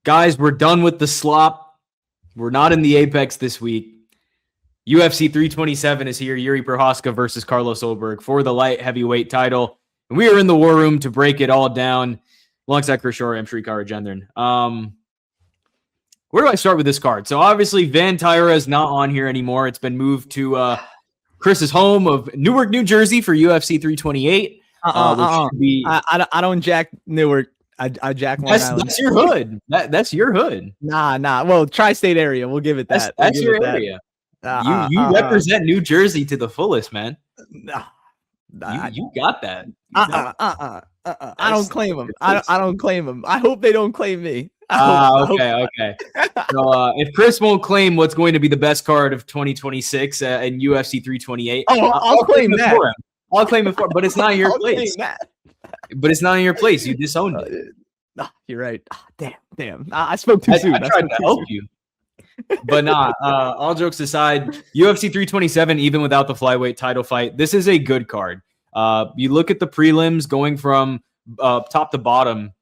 Guys, we're done with the slop. We're not in the Apex this week. UFC 327 is here. Jiri Prochazka versus Carlos Ulberg for the light heavyweight title. And we are in the war room to break it all down. Alongside Chris Shore, I'm Shrikar Rajendran. Where do I start with this card? So obviously Van Taira is not on here anymore. It's been moved to Chris's home of Newark, New Jersey for UFC 328. I don't jack Newark. I jack Long Island. That's your hood. That's your hood. Nah. Well, tri-state area. We'll give it that. That's your area. You represent New Jersey to the fullest, man. You got that. I don't claim them. I don't claim them. I hope they don't claim me. Okay. So if Chris won't claim what's going to be the best card of 2026 in UFC 328, I'll claim that. For him. I'll claim it for him, but it's not in your place. But it's not in your place. You disowned it. No, you're right. Damn. I spoke too soon. I tried to help you. But all jokes aside, UFC 327, even without the flyweight title fight, this is a good card. You look at the prelims going from top to bottom,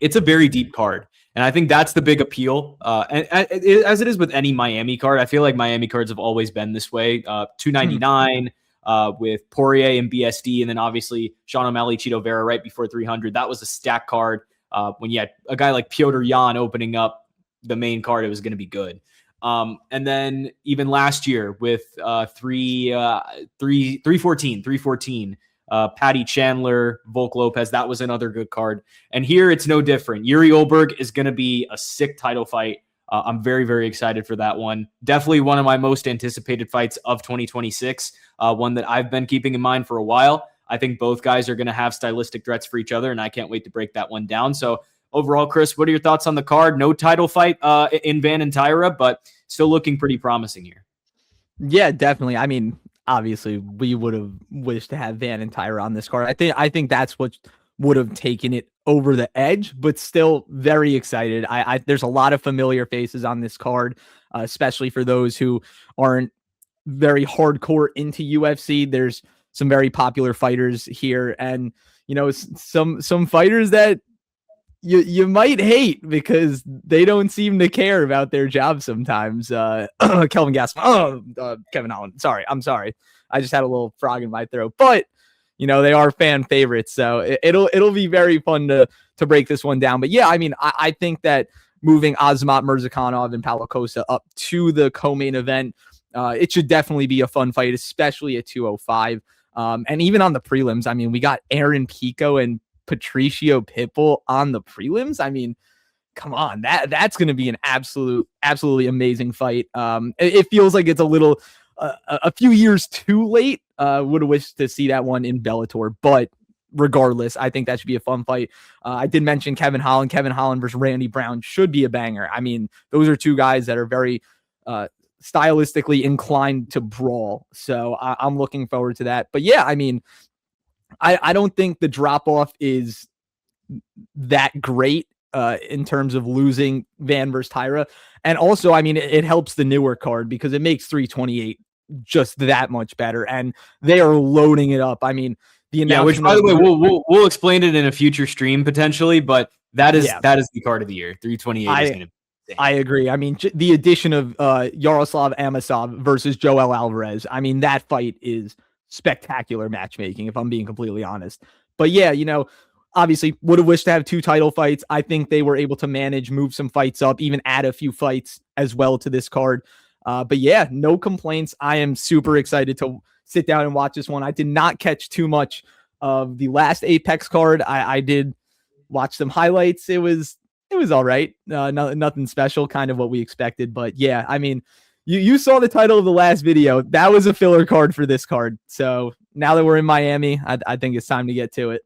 it's a very deep card. And I think that's the big appeal. And as it is with any Miami card, I feel like Miami cards have always been this way. 299 with Poirier and BSD, and then obviously Sean O'Malley, Cheeto Vera right before 300. That was a stack card. When you had a guy like Piotr Jan opening up the main card, it was going to be good. And then even last year with 314, Patty Chandler, Volk Lopez, that was another good card. And here it's no different. Jiri Ulberg is going to be a sick title fight. I'm very, very excited for that one. Definitely one of my most anticipated fights of 2026, one that I've been keeping in mind for a while. I think both guys are going to have stylistic threats for each other, and I can't wait to break that one down. So overall, Chris, what are your thoughts on the card? No title fight in Van and Taira, but still looking pretty promising here. Yeah, definitely. I mean, obviously, we would have wished to have Van and Taira on this card. I think that's what would have taken it over the edge, but still very excited. There's a lot of familiar faces on this card, especially for those who aren't very hardcore into UFC. There's some very popular fighters here, and some fighters that you might hate because they don't seem to care about their job sometimes. Kelvin Gastelum. Kevin Holland. I'm sorry. I just had a little frog in my throat, but they are fan favorites, so it'll be very fun to break this one down. But yeah, I mean, I think that moving Azamat Murzakanov and Paulo Costa up to the co-main event, it should definitely be a fun fight, especially at 205. And even on the prelims, I mean, we got Aaron Pico and Patricio Pitbull on the prelims. I mean, come on, that's going to be an absolutely amazing fight. It feels like it's a few years too late. Would have wished to see that one in Bellator, but regardless, I think that should be a fun fight. I did mention Kevin Holland versus Randy Brown should be a banger. I mean, those are two guys that are very stylistically inclined to brawl. So I'm looking forward to that. But yeah, I mean, I don't think the drop off is that great in terms of losing Van versus Taira. And also, I mean, it helps the Newark card because it makes 328 just that much better. And they are loading it up. I mean, which by the way, we'll explain it in a future stream potentially, but that is the card of the year. 328 is going to be. I agree. I mean, the addition of Yaroslav Amosov versus Joel Alvarez. I mean, that fight is spectacular matchmaking, if I'm being completely honest. But yeah, obviously would have wished to have two title fights. I think they were able to move some fights up, even add a few fights as well to this card. But yeah, no complaints. I am super excited to sit down and watch this one. I did not catch too much of the last Apex card. I did watch some highlights. It was all right. Nothing special, kind of what we expected. But yeah, I mean, you saw the title of the last video. That was a filler card for this card. So now that we're in Miami, I think it's time to get to it.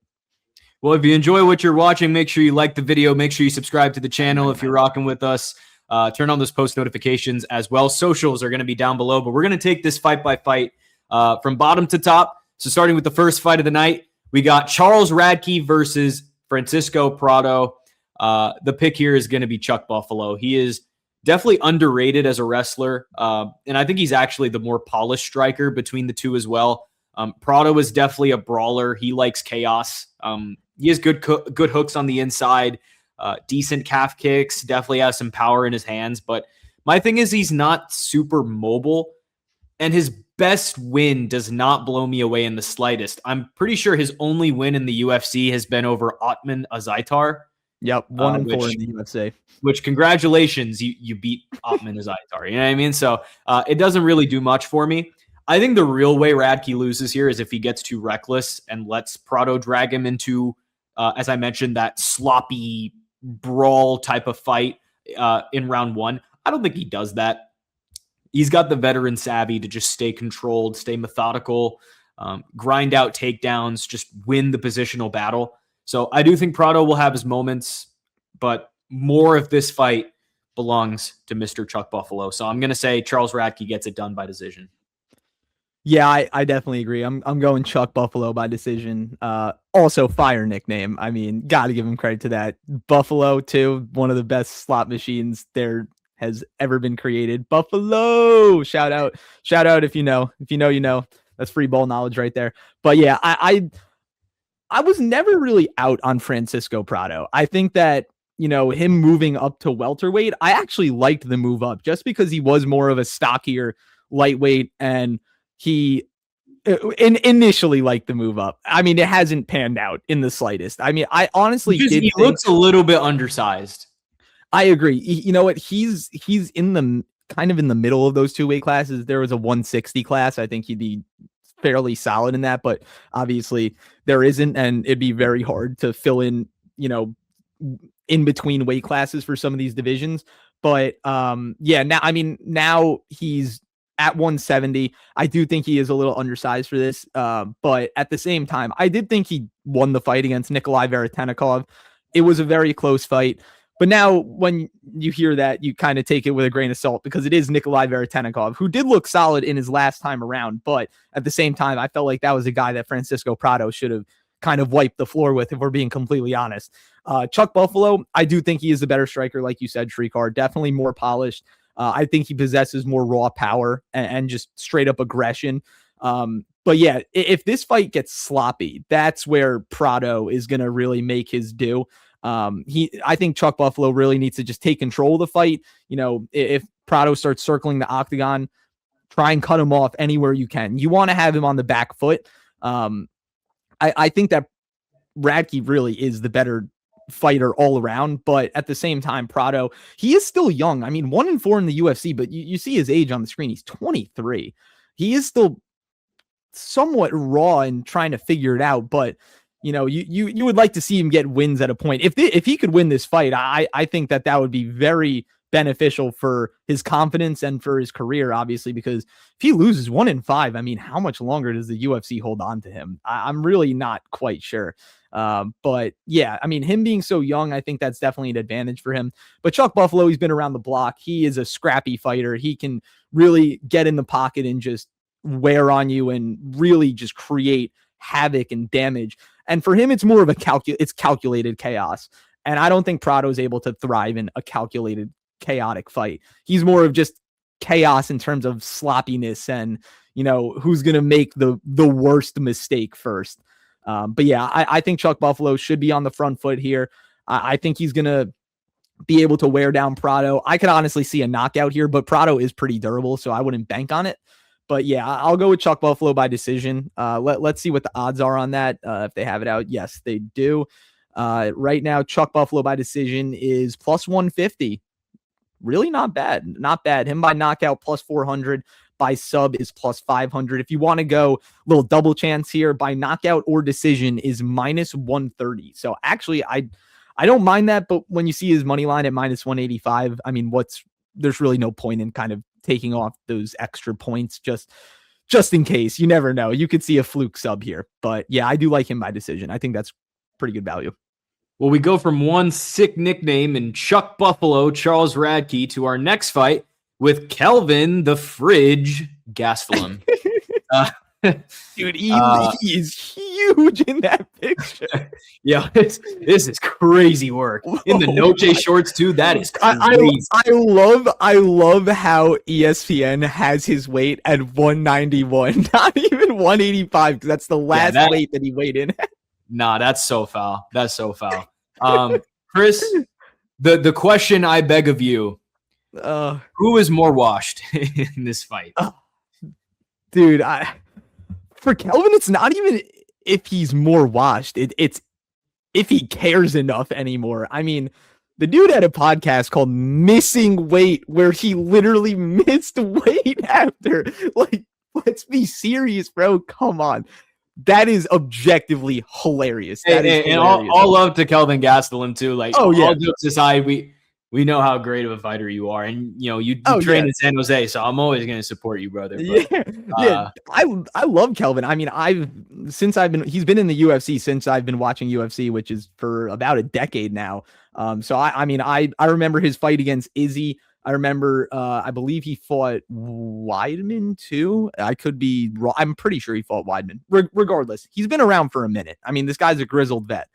Well, if you enjoy what you're watching, make sure you like the video. Make sure you subscribe to the channel if you're rocking with us. Turn on those post notifications as well. Socials are going to be down below, but we're going to take this fight by fight from bottom to top. So starting with the first fight of the night, we got Charles Radke versus Francisco Prado. The pick here is going to be Chuck Buffalo. He is definitely underrated as a wrestler, and I think he's actually the more polished striker between the two as well. Prado is definitely a brawler. He likes chaos. He has good hooks on the inside. decent calf kicks, definitely has some power in his hands. But my thing is he's not super mobile, and his best win does not blow me away in the slightest. I'm pretty sure his only win in the UFC has been over Otman Azaitar. Yep, 1-4 in the UFC. Which, congratulations, you beat Otman Azaitar. You know what I mean? So it doesn't really do much for me. I think the real way Radke loses here is if he gets too reckless and lets Prado drag him into, as I mentioned, that sloppy brawl type of fight in round one. I don't think he does that. He's got the veteran savvy to just stay controlled, stay methodical, grind out takedowns, just win the positional battle. So I do think Prado will have his moments, but more of this fight belongs to Mr. Chuck Buffalo. So I'm going to say Charles Radke gets it done by decision. Yeah, I definitely agree. I'm going Chuck Buffalo by decision. Also, fire nickname. I mean, got to give him credit to that. Buffalo, too, one of the best slot machines there has ever been created. Buffalo! Shout out if you know. If you know, you know. That's free ball knowledge right there. But yeah, I was never really out on Francisco Prado. I think that, him moving up to welterweight, I actually liked the move up just because he was more of a stockier lightweight, and he initially liked the move up. I mean, it hasn't panned out in the slightest. I mean, I honestly did he looks a little bit undersized. I agree. You know what? He's in the kind of in the middle of those two weight classes. There was a 160 class. I think he'd be fairly solid in that, but obviously there isn't, and it'd be very hard to fill in, in between weight classes for some of these divisions. But now he's at 170. I do think he is a little undersized for this. But at the same time, I did think he won the fight against Nikolai Veretennikov. It was a very close fight. But now when you hear that, you kind of take it with a grain of salt because it is Nikolai Veretennikov, who did look solid in his last time around. But at the same time, I felt like that was a guy that Francisco Prado should have kind of wiped the floor with, if we're being completely honest. Chuck Buffalo, I do think he is the better striker, like you said, Shrikar. Definitely more polished. I think he possesses more raw power and just straight up aggression. But yeah, if this fight gets sloppy, that's where Prado is going to really make his due. I think Chuck Buffalo really needs to just take control of the fight. If Prado starts circling the octagon, try and cut him off anywhere you can. You want to have him on the back foot. I think that Radke really is the better fighter all around, but at the same time, Prado, he is still young. I mean, 1-4 in the UFC, but you see his age on the screen. He's 23. He is still somewhat raw and trying to figure it out, but you would like to see him get wins at a point. If he could win this fight, I think that would be very beneficial for his confidence and for his career, obviously, because if he loses 1-5, I mean, how much longer does the UFC hold on to him? I'm really not quite sure. But yeah, I mean, him being so young, I think that's definitely an advantage for him. But Chuck Buffalo, he's been around the block. He is a scrappy fighter. He can really get in the pocket and just wear on you and really just create havoc and damage. And for him, it's more of it's calculated chaos. And I don't think Prado is able to thrive in a calculated, chaotic fight. He's more of just chaos in terms of sloppiness and, who's going to make the worst mistake first. But yeah, I think Chuck Buffalo should be on the front foot here. I think he's going to be able to wear down Prado. I could honestly see a knockout here, but Prado is pretty durable, so I wouldn't bank on it. But yeah, I'll go with Chuck Buffalo by decision. Let's see what the odds are on that. If they have it out. Yes, they do. Right now, Chuck Buffalo by decision is plus 150. Really not bad. Not bad. Him by knockout plus 400. By sub is plus 500. If you want to go a little double chance here, by knockout or decision is minus 130. So actually, I don't mind that. But when you see his money line at minus 185, I mean, there's really no point in kind of taking off those extra points just in case. You never know. You could see a fluke sub here. But yeah, I do like him by decision. I think that's pretty good value. Well, we go from one sick nickname in Chuck Buffalo, Charles Radke, to our next fight with Kelvin the Fridge Gastelum. Dude, he is huge in that picture. Yeah, this is crazy work. In the Noche shorts, too, that is crazy. I love how ESPN has his weight at 191, not even 185, because that's the last weight that he weighed in. Nah, that's so foul. That's so foul. Chris, the question I beg of you, who is more washed in this fight? Dude, for Kelvin, it's not even if he's more washed. It's if he cares enough anymore. I mean, the dude had a podcast called Missing Weight where he literally missed weight after. Like, let's be serious, bro. Come on. That is objectively hilarious. That is and all love to Kelvin Gastelum too. Like, all jokes aside, we know how great of a fighter you are, and you train in San Jose, so I'm always going to support you, brother. But, I love Kelvin. I mean, he's been in the UFC since I've been watching UFC, which is for about a decade now. So I remember his fight against Izzy. I remember, I believe he fought Weidman too. I could be wrong. I'm pretty sure he fought Weidman. Regardless, he's been around for a minute. I mean, this guy's a grizzled vet,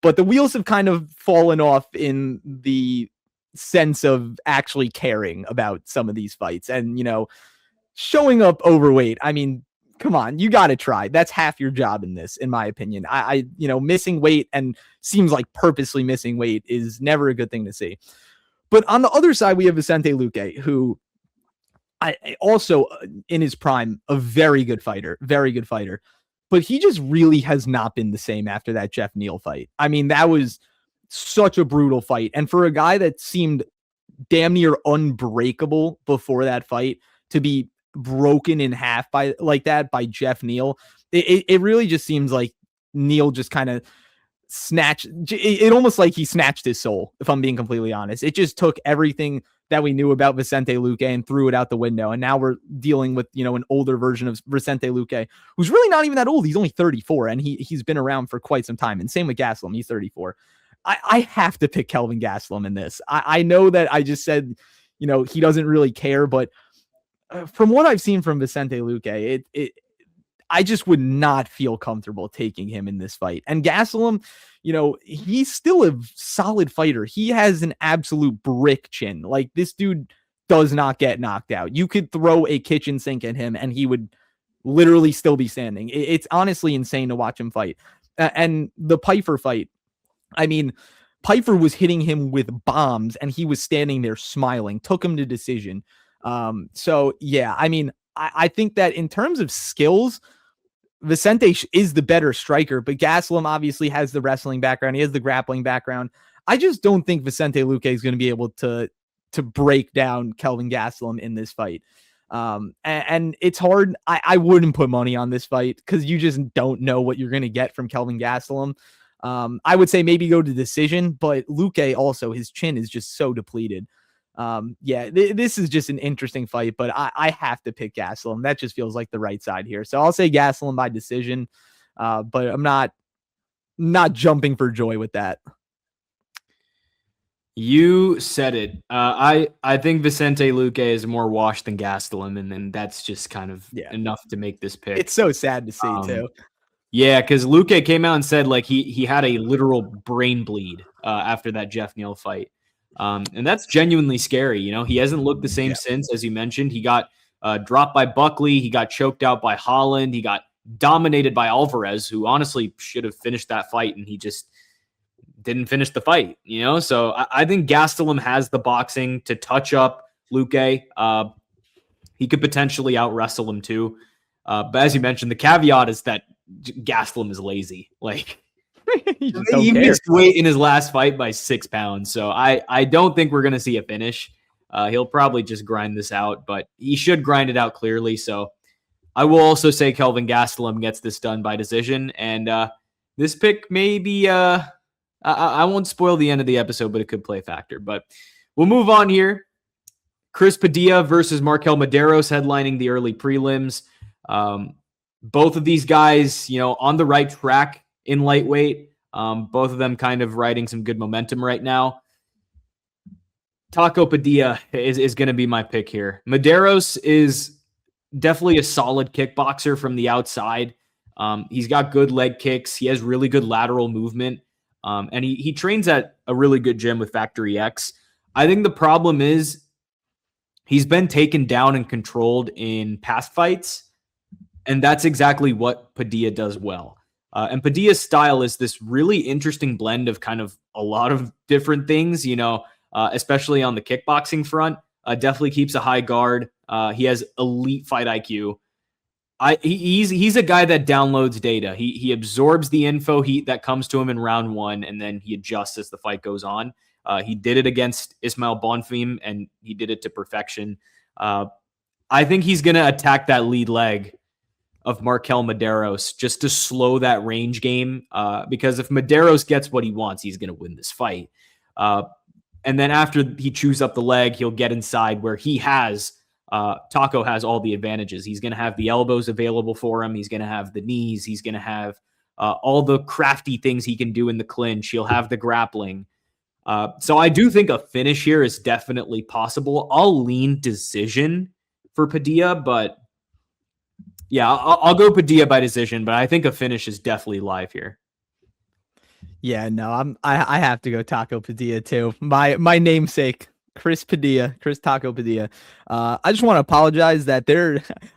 but the wheels have kind of fallen off in the sense of actually caring about some of these fights and, showing up overweight. I mean, come on, you got to try. That's half your job in this, in my opinion. Missing weight and seems like purposely missing weight is never a good thing to see. But on the other side, we have Vicente Luque, who I also in his prime, a very good fighter, but he just really has not been the same after that Jeff Neal fight. I mean, that was such a brutal fight. And for a guy that seemed damn near unbreakable before that fight to be broken in half by Jeff Neal, it really just seems like Neal just kind of snatched it, almost like he snatched his soul, if I'm being completely honest. It just took everything that we knew about Vicente Luque and threw it out the window. And now we're dealing with, an older version of Vicente Luque, who's really not even that old. He's only 34 and he's been around for quite some time. And same with Gastelum. He's 34. I have to pick Kelvin Gastelum in this. I know that I just said, he doesn't really care, but from what I've seen from Vicente Luque, I just would not feel comfortable taking him in this fight. And Gastelum, he's still a solid fighter. He has an absolute brick chin. Like, this dude does not get knocked out. You could throw a kitchen sink at him and he would literally still be standing. It's honestly insane to watch him fight. And the Pyfer fight, I mean, Pyfer was hitting him with bombs and he was standing there smiling, took him to decision. So yeah, I mean, I think that in terms of skills, Vicente is the better striker, but Gastelum obviously has the wrestling background. He has the grappling background. I just don't think Vicente Luque is going to be able to break down Kelvin Gastelum in this fight. And it's hard. I wouldn't put money on this fight because you just don't know what you're going to get from Kelvin Gastelum. I would say maybe go to decision, but Luque also, his chin is just so depleted. This is just an interesting fight, but I have to pick Gastelum. That just feels like the right side here. So I'll say Gastelum by decision, but I'm not jumping for joy with that. You said it. I think Vicente Luque is more washed than Gastelum, and then that's just kind of enough to make this pick. It's so sad to see too. Yeah, because Luque came out and said like he had a literal brain bleed after that Jeff Neal fight. And that's genuinely scary. He hasn't looked the same since, as you mentioned. He got dropped by Buckley. He got choked out by Holland. He got dominated by Alvarez, who honestly should have finished that fight, and he just didn't finish the fight, So I think Gastelum has the boxing to touch up Luque. He could potentially out-wrestle him too. But as you mentioned, the caveat is that Gastelum is lazy. Like, he missed weight in his last fight by 6 pounds. So I don't think we're going to see a finish. He'll probably just grind this out, but he should grind it out clearly. So I will also say Kelvin Gastelum gets this done by decision. And this pick may be, I won't spoil the end of the episode, but it could play a factor. But we'll move on here. Chris Padilla versus Markel Medeiros headlining the early prelims. Both of these guys, on the right track in lightweight. Both of them kind of riding some good momentum right now. Taco Padilla is going to be my pick here. Medeiros is definitely a solid kickboxer from the outside. He's got good leg kicks. He has really good lateral movement. And he trains at a really good gym with Factory X. I think the problem is he's been taken down and controlled in past fights. And that's exactly what Padilla does well. And Padilla's style is this really interesting blend of kind of a lot of different things, especially on the kickboxing front. Definitely keeps a high guard. He has elite fight IQ. He's a guy that downloads data. He absorbs the info that comes to him in round one, and then he adjusts as the fight goes on. He did it against Ismail Bonfim, and he did it to perfection. I think he's going to attack that lead leg of Markel Medeiros just to slow that range game, because if Medeiros gets what he wants, he's going to win this fight. And then after he chews up the leg, he'll get inside where Taco has all the advantages. He's going to have the elbows available for him. He's going to have the knees. He's going to have all the crafty things he can do in the clinch. He'll have the grappling. So I do think a finish here is definitely possible. I'll lean decision for Padilla, but yeah, I'll go Padilla by decision, but I think a finish is definitely live here. Yeah, no, I have to go Taco Padilla too. My namesake, Chris Taco Padilla. I just want to apologize that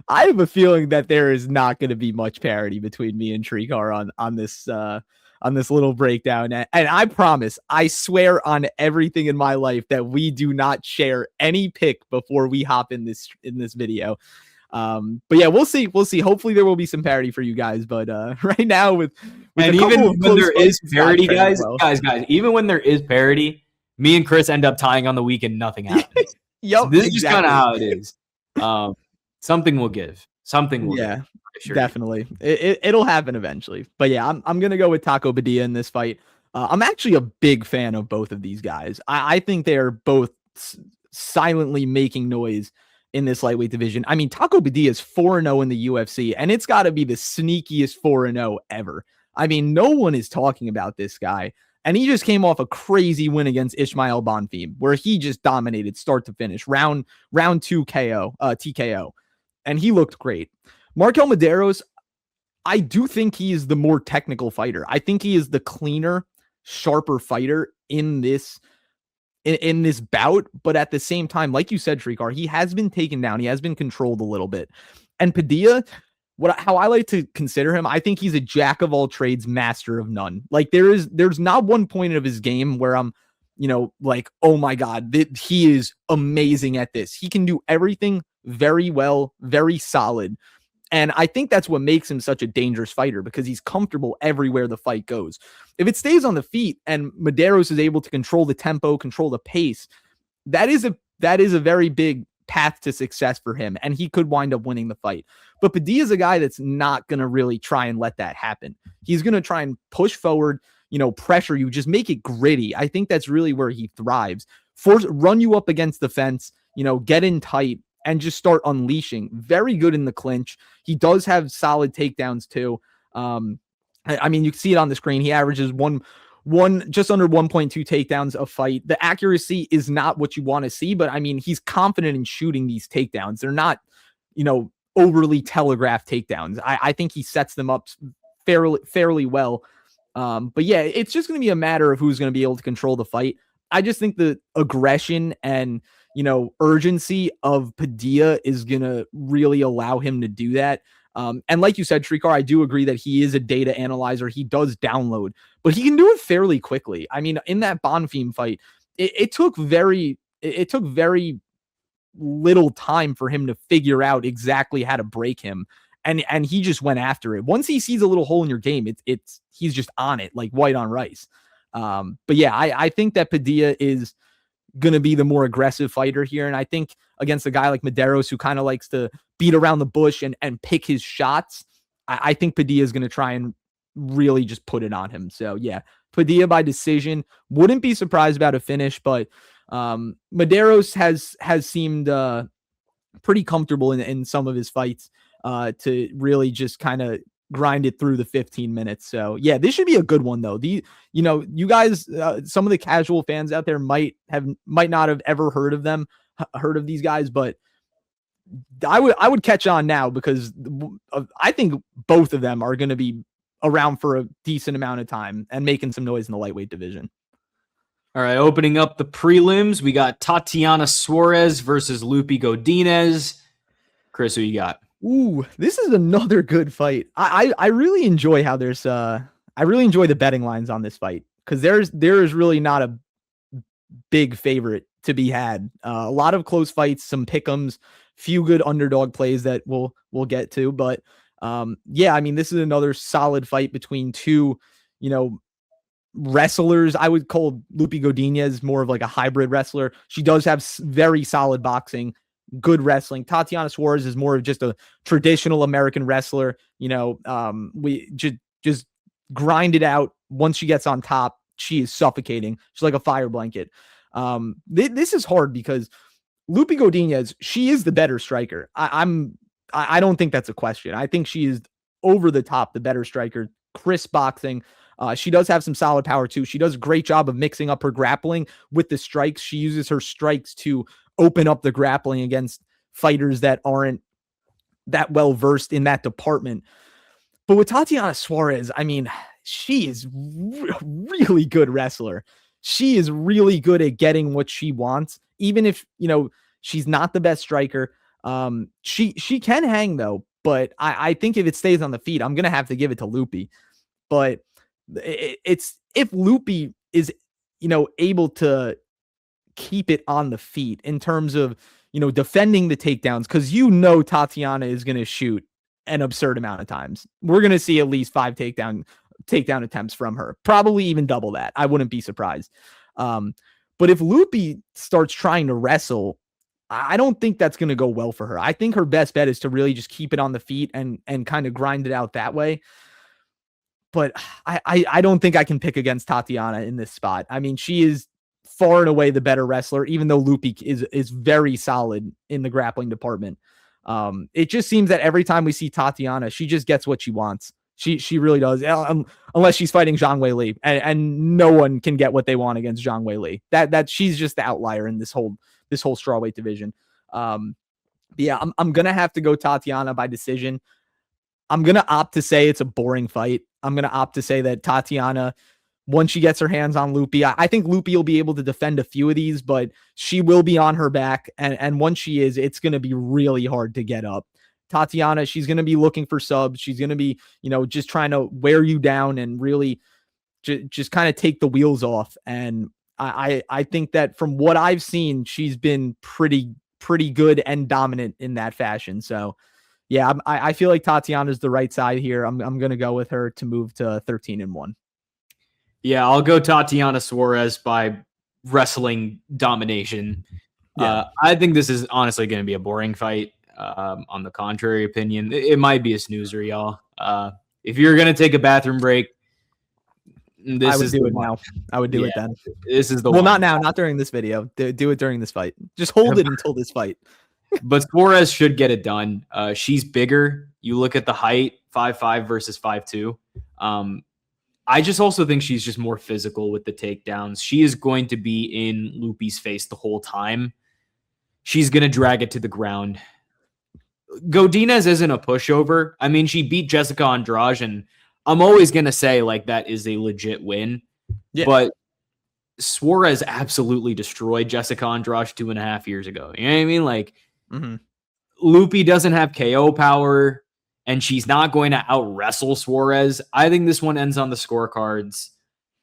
I have a feeling that there is not going to be much parity between me and Trikar on this little breakdown. And I promise, I swear on everything in my life that we do not share any pick before we hop in this video. But yeah, we'll see. Hopefully there will be some parity for you guys. But right now with and even when there is parity, guys, even when there is parity, me and Chris end up tying on the week and nothing happens. Yep, so this is just kind of how it is. Something will give. Something will. Yeah, give, definitely. It'll happen eventually. But yeah, I'm gonna go with Taco Padilla in this fight. I'm actually a big fan of both of these guys. I think they are both silently making noise in this lightweight division. I mean, Taco Padilla is 4-0 in the UFC, and it's got to be the sneakiest 4-0 ever. I mean, no one is talking about this guy. And he just came off a crazy win against Ismail Bonfim, where he just dominated start to finish, round 2 TKO. And he looked great. Markel Medeiros, I do think he is the more technical fighter. I think he is the cleaner, sharper fighter in this bout. But at the same time, like you said, Trikar, he has been taken down. He has been controlled a little bit. And Padilla, how I like to consider him, I think he's a jack of all trades, master of none. Like there's not one point of his game where I'm, like, oh my God, he is amazing at this. He can do everything very well, very solid. And I think that's what makes him such a dangerous fighter, because he's comfortable everywhere the fight goes. If it stays on the feet and Medeiros is able to control the tempo, control the pace, that is a very big path to success for him, and he could wind up winning the fight. But Padilla is a guy that's not going to really try and let that happen. He's going to try and push forward, pressure you, just make it gritty. I think that's really where he thrives. Run you up against the fence, get in tight and just start unleashing. Very good in the clinch. He does have solid takedowns too. I mean, you can see it on the screen. He averages just under 1.2 takedowns a fight. The accuracy is not what you want to see, but I mean, he's confident in shooting these takedowns. They're not, overly telegraphed takedowns. I think he sets them up fairly well. But yeah, it's just going to be a matter of who's going to be able to control the fight. I just think the aggression and, urgency of Padilla is going to really allow him to do that. And like you said, Trikar, I do agree that he is a data analyzer. He does download, but he can do it fairly quickly. I mean, in that Bonfim fight, it took very little time for him to figure out exactly how to break him. And he just went after it. Once he sees a little hole in your game, he's just on it like white on rice. But yeah, I think that Padilla is going to be the more aggressive fighter here. And I think against a guy like Medeiros, who kind of likes to beat around the bush and pick his shots, I think Padilla is going to try and really just put it on him. So yeah, Padilla by decision. Wouldn't be surprised about a finish, but Medeiros has seemed pretty comfortable in some of his fights to really just kind of grind it through the 15 minutes. So yeah, this should be a good one though. You guys, some of the casual fans out there might not have ever heard of these guys, but I would catch on now, because I think both of them are going to be around for a decent amount of time and making some noise in the lightweight division. All right, opening up the prelims, we got Tatiana Suarez versus Lupi Godinez. Chris, who you got? Ooh, this is another good fight. I really enjoy how there's I really enjoy the betting lines on this fight because there is really not a big favorite to be had. A lot of close fights, some pick'ems, few good underdog plays that we'll get to. But yeah, I mean, this is another solid fight between two, you know, wrestlers. I would call Lupe Godinez more of like a hybrid wrestler. She does have very solid boxing, good wrestling. Tatiana Suarez is more of just a traditional American wrestler. You know, we just grind it out. Once she gets on top, she is suffocating. She's like a fire blanket. This is hard because Lupe Godinez, she is the better striker. I don't think that's a question. I think she is over the top, the better striker, crisp boxing. She does have some solid power too. She does a great job of mixing up her grappling with the strikes. She uses her strikes to open up the grappling against fighters that aren't that well versed in that department. But with Tatiana Suarez, I mean, she is really good wrestler. She is really good at getting what she wants, even if, you know, she's not the best striker. She can hang though, but I think if it stays on the feet, I'm gonna have to give it to Lupe. But it's if Lupe is, you know, able to keep it on the feet in terms of, you know, defending the takedowns, because you know Tatiana is gonna shoot an absurd amount of times. We're gonna see at least 5 takedown attempts from her, probably even double that. I wouldn't be surprised. But if Lupe starts trying to wrestle, I don't think that's going to go well for her. I think her best bet is to really just keep it on the feet and kind of grind it out that way. But I don't think I can pick against Tatiana in this spot. I mean, she is far and away the better wrestler, even though Lupe is very solid in the grappling department. It just seems that every time we see Tatiana, she just gets what she wants. She really does, unless she's fighting Zhang Weili, and no one can get what they want against Zhang Weili. That she's just the outlier in this whole strawweight division. Yeah, I'm gonna have to go Tatiana by decision. I'm gonna opt to say it's a boring fight. I'm gonna opt to say that Tatiana, once she gets her hands on Lupe, I think Lupe will be able to defend a few of these, but she will be on her back, and once she is, it's gonna be really hard to get up. Tatiana, she's going to be looking for subs. She's going to be, you know, just trying to wear you down and really just kind of take the wheels off. And I think that from what I've seen, she's been pretty good and dominant in that fashion. So yeah, I feel like Tatiana's the right side here. I'm going to go with her to move to 13-1. Yeah, I'll go Tatiana Suarez by wrestling domination. Yeah. I think this is honestly going to be a boring fight. On the contrary opinion, it might be a snoozer, y'all. If you're gonna take a bathroom break, I would do it now. I would do it then. This is the well, not now, not during this video. Do it during this fight. Just hold it until this fight. But Suarez should get it done. She's bigger. You look at the height, 5'5" versus 5'2". I just also think she's just more physical with the takedowns. She is going to be in Lupe's face the whole time. She's gonna drag it to the ground. Godinez isn't a pushover. I mean, she beat Jessica Andrade, and I'm always going to say, like, that is a legit win. Yeah. But Suarez absolutely destroyed Jessica Andrade 2.5 years ago. You know what I mean? Like, Lupe doesn't have KO power, and she's not going to out-wrestle Suarez. I think this one ends on the scorecards,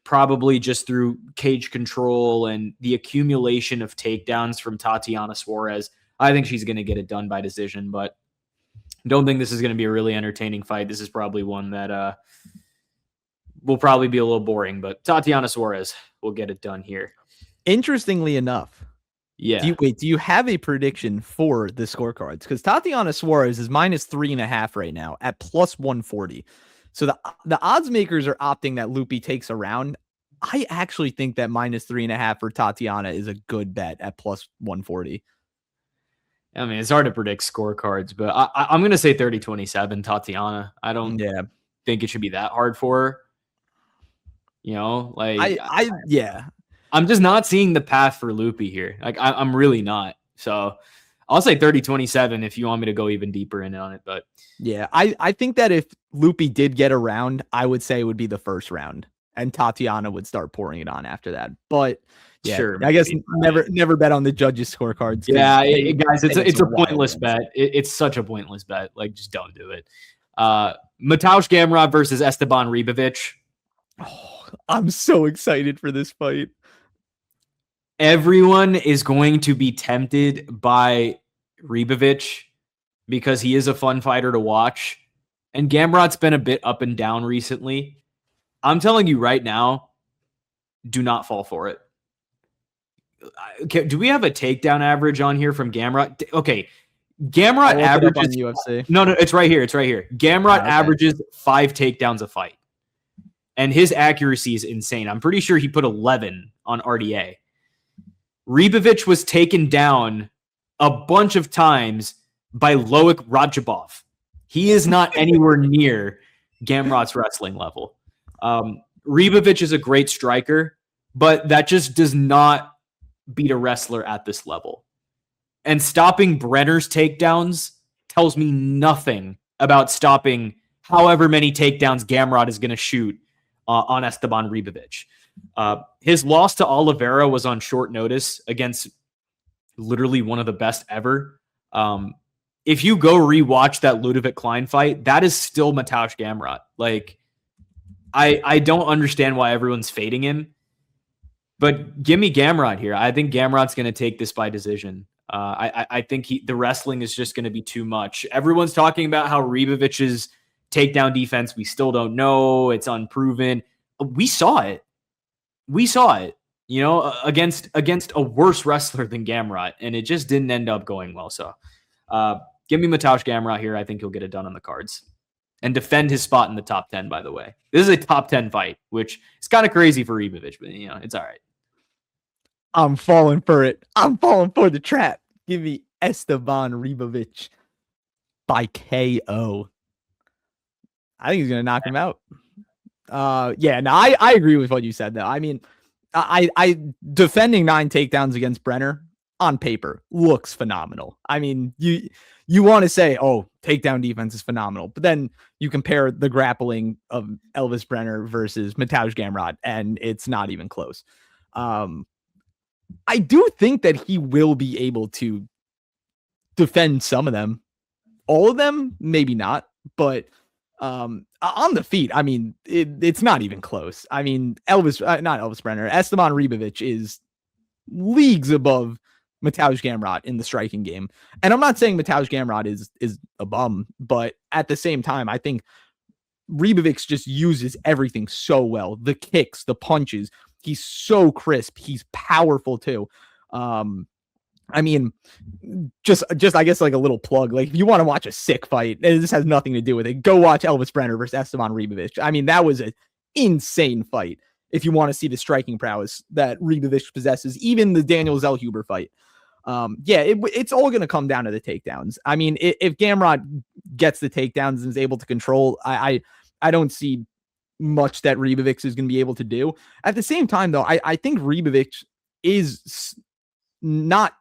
probably just through cage control and the accumulation of takedowns from Tatiana Suarez. I think she's going to get it done by decision, but don't think this is going to be a really entertaining fight. This is probably one that will probably be a little boring, but Tatiana Suarez will get it done here. Interestingly enough, yeah. Do you have a prediction for the scorecards? Because Tatiana Suarez is -3.5 right now at +140. So the odds makers are opting that Lupe takes a round. I actually think that -3.5 for Tatiana is a good bet at +140. I mean, it's hard to predict scorecards, but I'm going to say 30-27 Tatiana. I don't think it should be that hard for her. You know, like I'm just not seeing the path for Lupe here. Like I'm really not. So I'll say 30-27 if you want me to go even deeper in on it. But yeah, I think that if Lupe did get a round, I would say it would be the first round, and Tatiana would start pouring it on after that. But Yeah, Sure. I guess never bet on the judges' scorecards. Yeah, guys, it's a pointless bet. It's such a pointless bet. Like, just don't do it. Mateusz Gamrot versus Esteban Ribovic. Oh, I'm so excited for this fight. Everyone is going to be tempted by Ribovic because he is a fun fighter to watch. And Gamrot's been a bit up and down recently. I'm telling you right now, do not fall for it. Okay, do we have a takedown average on here from Gamrot? Okay, Gamrot averages on UFC. No, it's right here. It's right here. Gamrot averages 5 takedowns a fight, and his accuracy is insane. I'm pretty sure he put 11 on RDA. Ribovic was taken down a bunch of times by Loic Rajabov. He is not anywhere near Gamrot's wrestling level. Ribovic is a great striker, but that just does not beat a wrestler at this level. And stopping Brenner's takedowns tells me nothing about stopping however many takedowns Gamrot is going to shoot on Esteban Ribovic. His loss to Oliveira was on short notice against literally one of the best ever. If you go rewatch that Ludovic Klein fight, that is still Mateusz Gamrot. Like, I don't understand why everyone's fading him. But give me Gamrot here. I think Gamrot's going to take this by decision. I think the wrestling is just going to be too much. Everyone's talking about how Ribovic's takedown defense, we still don't know. It's unproven. We saw it. You know, against a worse wrestler than Gamrot, and it just didn't end up going well. So give me Mateusz Gamrot here. I think he'll get it done on the cards and defend his spot in the top 10, by the way. This is a top 10 fight, which is kind of crazy for Ribovic, but, you know, it's all right. I'm falling for it. I'm falling for the trap. Give me Esteban Ribovic by KO. I think he's going to knock him out. I agree with what you said, though. I mean, I defending 9 takedowns against Brenner on paper looks phenomenal. I mean, you want to say, oh, takedown defense is phenomenal, but then you compare the grappling of Elvis Brenner versus Mateusz Gamrot, and it's not even close. I do think that he will be able to defend some of them. All of them, maybe not, but on the feet, I mean, it's not even close. I mean, not Elvis Brenner, Esteban Ribovic is leagues above Mateusz Gamrot in the striking game. And I'm not saying Mateusz Gamrot is a bum, but at the same time, I think Ribovic just uses everything so well. The kicks, the punches, he's so crisp. He's powerful too. I mean, just I guess like a little plug. Like if you want to watch a sick fight, and this has nothing to do with it, go watch Elvis Brenner versus Esteban Ribovic. I mean, that was an insane fight. If you want to see the striking prowess that Ribovic possesses, even the Daniel Zellhuber fight. It's all going to come down to the takedowns. I mean, if Gamrot gets the takedowns and is able to control, I don't see much that Ribovic is going to be able to do. At the same time, though, I think Ribovic is not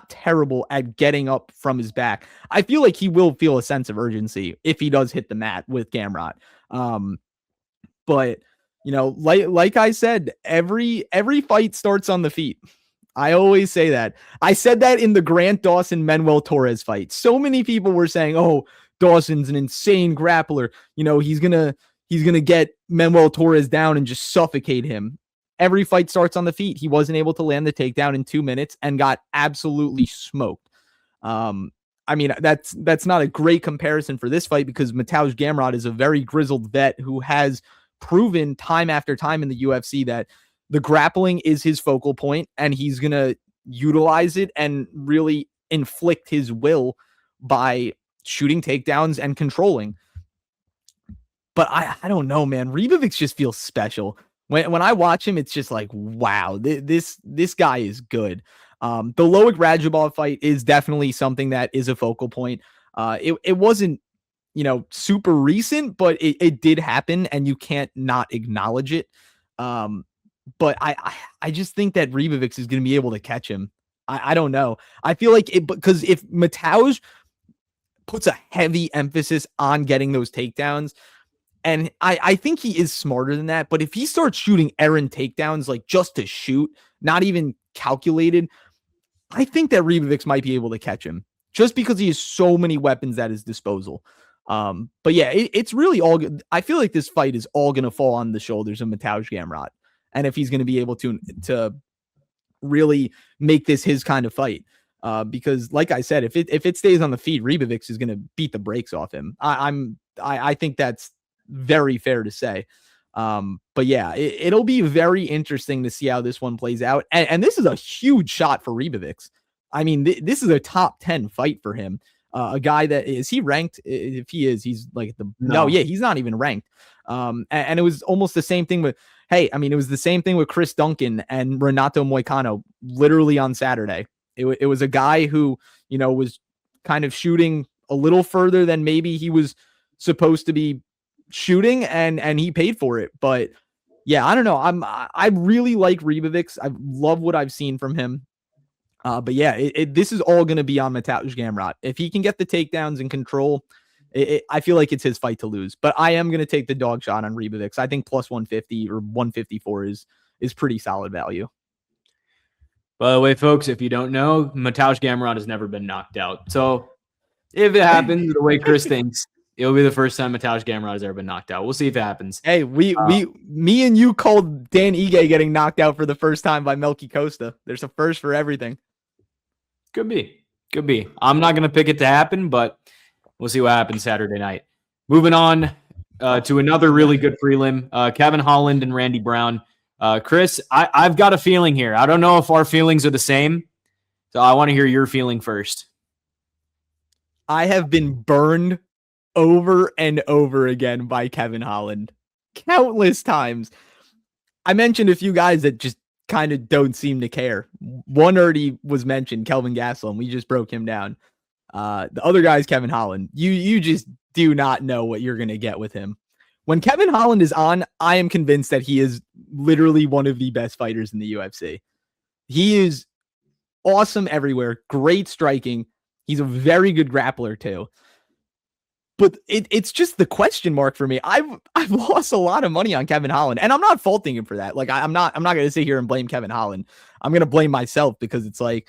terrible at getting up from his back. I feel like he will feel a sense of urgency if he does hit the mat with Gamrot. But you know, like I said, every fight starts on the feet. I always say that. I said that in the Grant Dawson-Manuel Torres fight. So many people were saying, oh, Dawson's an insane grappler. You know, he's gonna get Manuel Torres down and just suffocate him. Every fight starts on the feet. He wasn't able to land the takedown in 2 minutes and got absolutely smoked. I mean, that's not a great comparison for this fight because Mateusz Gamrot is a very grizzled vet who has proven time after time in the UFC that the grappling is his focal point and he's going to utilize it and really inflict his will by shooting takedowns and controlling. But I don't know, man. Ribovic just feels special. When I watch him, it's just like, wow, this guy is good. The Loic Rajabov fight is definitely something that is a focal point. It wasn't, you know, super recent, but it did happen and you can't not acknowledge it. But I just think that Ribovic is going to be able to catch him. I don't know. I feel like because if Mateusz puts a heavy emphasis on getting those takedowns, And I think he is smarter than that. But if he starts shooting errant takedowns, like just to shoot, not even calculated, I think that Ribovics might be able to catch him just because he has so many weapons at his disposal. But yeah, it's really all good. I feel like this fight is all going to fall on the shoulders of Mateusz Gamrot. And if he's going to be able to really make this his kind of fight. Because like I said, if it stays on the feet, Ribovics is going to beat the brakes off him. I think that's very fair to say. But yeah, it'll be very interesting to see how this one plays out. And this is a huge shot for Ribovics. I mean, this is a top 10 fight for him. A guy that is he ranked? If he is, he's like he's not even ranked. And it was almost the same thing with, it was the same thing with Chris Duncan and Renato Moicano literally on Saturday. It was a guy who, was kind of shooting a little further than maybe he was supposed to be shooting, and he paid for it. But yeah, I don't know. I really like Ribovics. I love what I've seen from him. But yeah, this is all going to be on Mateusz Gamrot. If he can get the takedowns and control, I feel like it's his fight to lose. But I am going to take the dog shot on Ribovics. I think plus 150 or 154 is pretty solid value. By the way, folks, if you don't know, Mateusz Gamrot has never been knocked out. So if it happens the way Chris thinks, it'll be the first time Mateusz Gamrot has ever been knocked out. We'll see if it happens. Hey, me and you called Dan Ige getting knocked out for the first time by Melky Costa. There's a first for everything. Could be. I'm not going to pick it to happen, but we'll see what happens Saturday night. Moving on to another really good prelim, Kevin Holland and Randy Brown. Chris, I've got a feeling here. I don't know if our feelings are the same, so I want to hear your feeling first. I have been burned over and over again by Kevin Holland countless times. I mentioned a few guys that just kind of don't seem to care. One already was mentioned, Kelvin Gastelum. We just broke him down. The other guy is Kevin Holland. You just do not know what you're going to get with him. When Kevin Holland is on, I am convinced that he is literally one of the best fighters in the UFC. He is awesome everywhere. Great striking. He's a very good grappler too. But it's just the question mark for me. I've lost a lot of money on Kevin Holland, and I'm not faulting him for that. Like I'm not going to sit here and blame Kevin Holland. I'm going to blame myself because it's like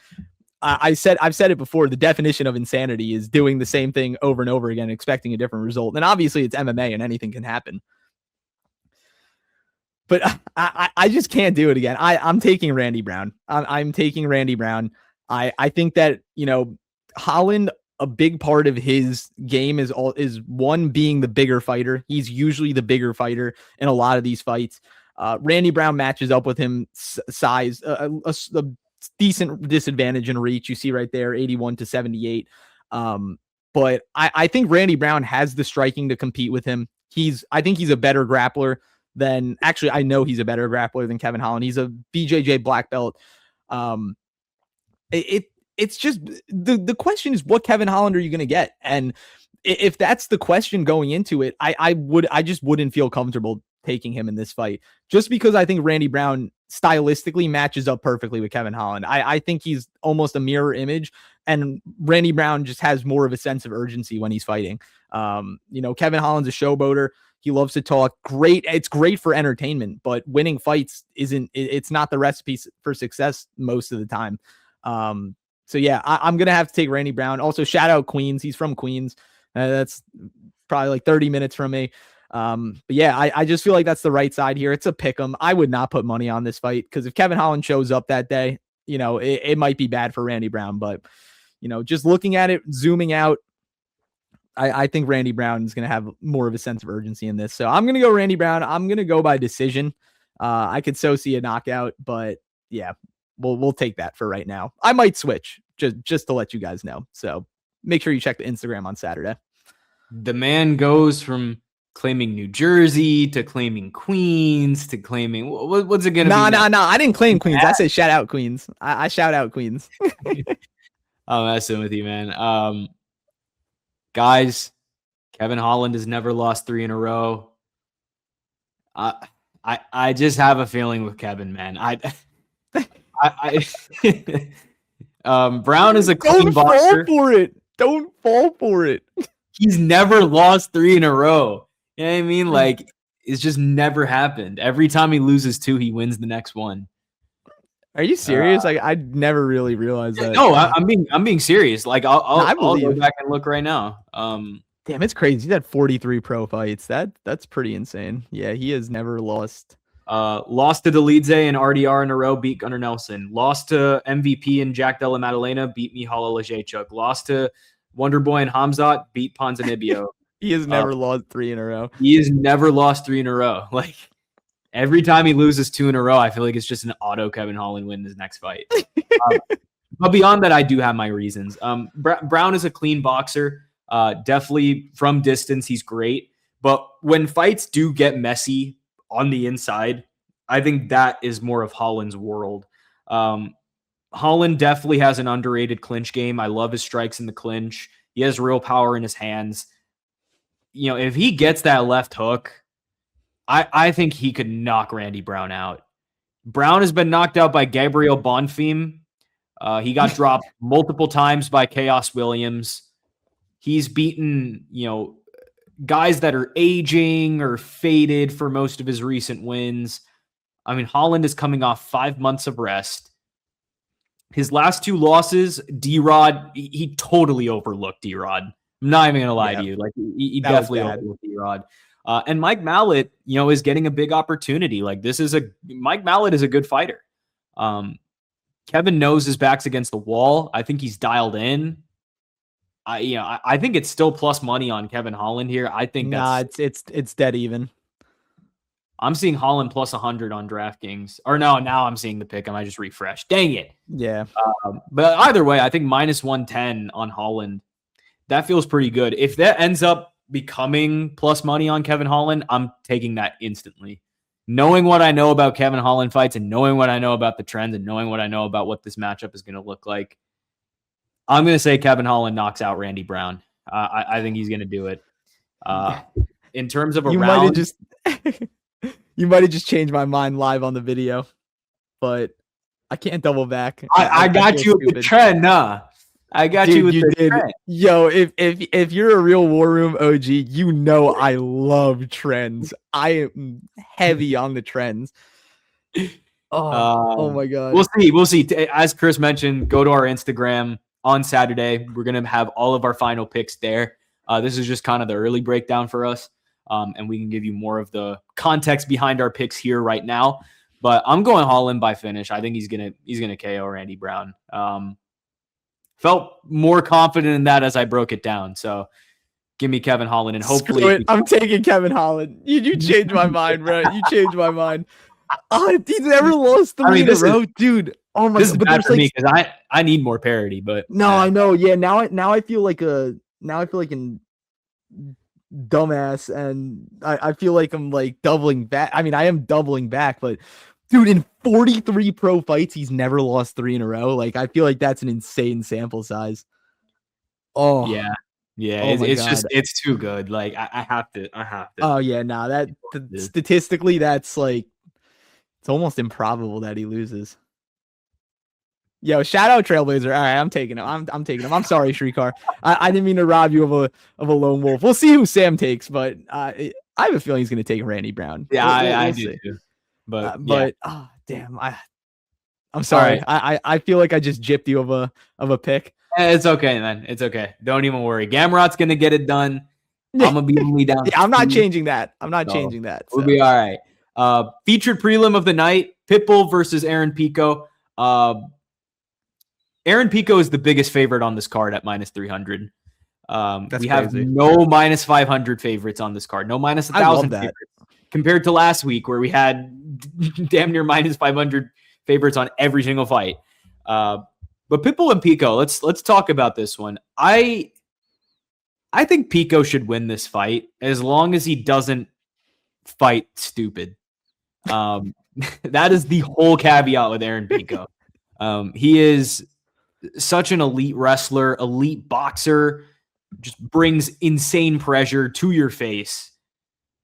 I've said it before. The definition of insanity is doing the same thing over and over again, expecting a different result. And obviously, it's MMA, and anything can happen. But I just can't do it again. I'm taking Randy Brown. I'm taking Randy Brown. I think that Holland. A big part of his game is one, being the bigger fighter. He's usually the bigger fighter in a lot of these fights. Randy Brown matches up with him size, a decent disadvantage in reach. You see right there, 81-78. But I think Randy Brown has the striking to compete with him. I think he's a better grappler than, actually, I know he's a better grappler than Kevin Holland. He's a BJJ black belt. It's just the question is, what Kevin Holland are you going to get? And if that's the question going into it, I just wouldn't feel comfortable taking him in this fight, just because I think Randy Brown stylistically matches up perfectly with Kevin Holland. I think he's almost a mirror image, and Randy Brown just has more of a sense of urgency when he's fighting. Kevin Holland's a showboater. He loves to talk. Great. It's great for entertainment, but winning fights it's not the recipe for success most of the time. So yeah, I'm going to have to take Randy Brown. Also, shout out Queens. He's from Queens. That's probably like 30 minutes from me. But yeah, I just feel like that's the right side here. It's a pick 'em. I would not put money on this fight because if Kevin Holland shows up that day, it might be bad for Randy Brown. But, just looking at it, zooming out, I think Randy Brown is going to have more of a sense of urgency in this. So I'm going to go Randy Brown. I'm going to go by decision. I could so see a knockout, but yeah. We'll take that for right now. I might switch just to let you guys know. So make sure you check the Instagram on Saturday. The man goes from claiming New Jersey to claiming Queens to claiming what's it gonna be? No. I didn't claim Queens. I said shout out Queens. I shout out Queens. I'm messing with you, man. Guys, Kevin Holland has never lost 3 in a row. I just have a feeling with Kevin, man. Brown is a clean boxer. Don't fall for it. He's never lost 3 in a row. You know what I mean? Like, it's just never happened. Every time he loses 2, he wins the next one. Are you serious? Like, I never really realized that. No, I'm being serious. Like, I'll go back and look right now. Damn, it's crazy. He's had 43 pro fights. That's pretty insane. Yeah, he has never lost. Lost to Blaydes and RDR in a row, beat Gunnar Nelson. Lost to MVP and Jack Della Maddalena, beat Mihala Lejechuk. Lost to Wonderboy and Hamzat, beat Ponzinibbio. He has never lost 3 in a row. He has never lost 3 in a row. Like, every time he loses 2 in a row, I feel like it's just an auto Kevin Holland win his next fight. But beyond that, I do have my reasons. Brown is a clean boxer. Definitely from distance, he's great. But when fights do get messy on the inside, I think that is more of Holland's world. Holland definitely has an underrated clinch game. I love his strikes in the clinch. He has real power in his hands. You know, if he gets that left hook, I think he could knock Randy Brown out. Brown has been knocked out by Gabriel Bonfim. He got dropped multiple times by Chaos Williams. He's beaten, guys that are aging or faded for most of his recent wins. I mean, Holland is coming off 5 months of rest. His last 2 losses, D-Rod, he totally overlooked D-Rod. I'm not even going to lie to you. Like, he definitely overlooked D-Rod. And Mike Mallet, is getting a big opportunity. Like, Mike Mallet is a good fighter. Kevin knows his back's against the wall. I think he's dialed in. I think it's still plus money on Kevin Holland here. I think it's dead even. I'm seeing Holland plus 100 on DraftKings. Or no, now I'm seeing the pick. I just refreshed. Dang it. Yeah. But either way, I think minus 110 on Holland. That feels pretty good. If that ends up becoming plus money on Kevin Holland, I'm taking that instantly. Knowing what I know about Kevin Holland fights and knowing what I know about the trends and knowing what I know about what this matchup is going to look like, I'm going to say Kevin Holland knocks out Randy Brown. I think he's going to do it. In terms of a round, you might have just changed my mind live on the video, but I can't double back. I got you with the trend, nah. I got you with the trend. Yo, if you're a real War Room OG, you know I love trends. I am heavy on the trends. Oh my God. We'll see. As Chris mentioned, go to our Instagram on Saturday. We're going to have all of our final picks there. This is just kind of the early breakdown for us. And we can give you more of the context behind our picks here right now. But I'm going Holland by finish. I think he's gonna KO Randy Brown. Felt more confident in that as I broke it down. So give me Kevin Holland and hopefully I'm taking Kevin Holland. You changed my mind, bro. You changed my mind. Oh, he's never lost 3 in a row, dude. Oh my God. This is bad for me because I need more parity. But no, I know. Yeah, now I feel like an dumbass, and I feel like I'm like doubling back. I mean, I am doubling back, but dude, in 43 pro fights, he's never lost 3 in a row. Like, I feel like that's an insane sample size. Oh yeah. It's too good. Like, I have to. Oh yeah, statistically, that's like, it's almost improbable that he loses. Yo, shout out Trailblazer. All right, I'm taking him. I'm taking him. I'm sorry, Shrikar. I didn't mean to rob you of a lone wolf. We'll see who Sam takes, but I have a feeling he's going to take Randy Brown. Yeah, I do too. But oh damn, I'm sorry. Right. I feel like I just gypped you of a pick. It's okay, man. It's okay. Don't even worry. Gamrot's going to get it done. I'm gonna be only down. Yeah, I'm not changing that. Changing that. So. We'll be all right. Featured prelim of the night: Pitbull versus Aaron Pico. Aaron Pico is the biggest favorite on this card at minus 300. We have no minus 500 favorites on this card. No minus 1,000 favorites. Compared to last week where we had damn near minus 500 favorites on every single fight. But Pitbull and Pico, let's talk about this one. I think Pico should win this fight as long as he doesn't fight stupid. That is the whole caveat with Aaron Pico. He is such an elite wrestler, elite boxer, just brings insane pressure to your face.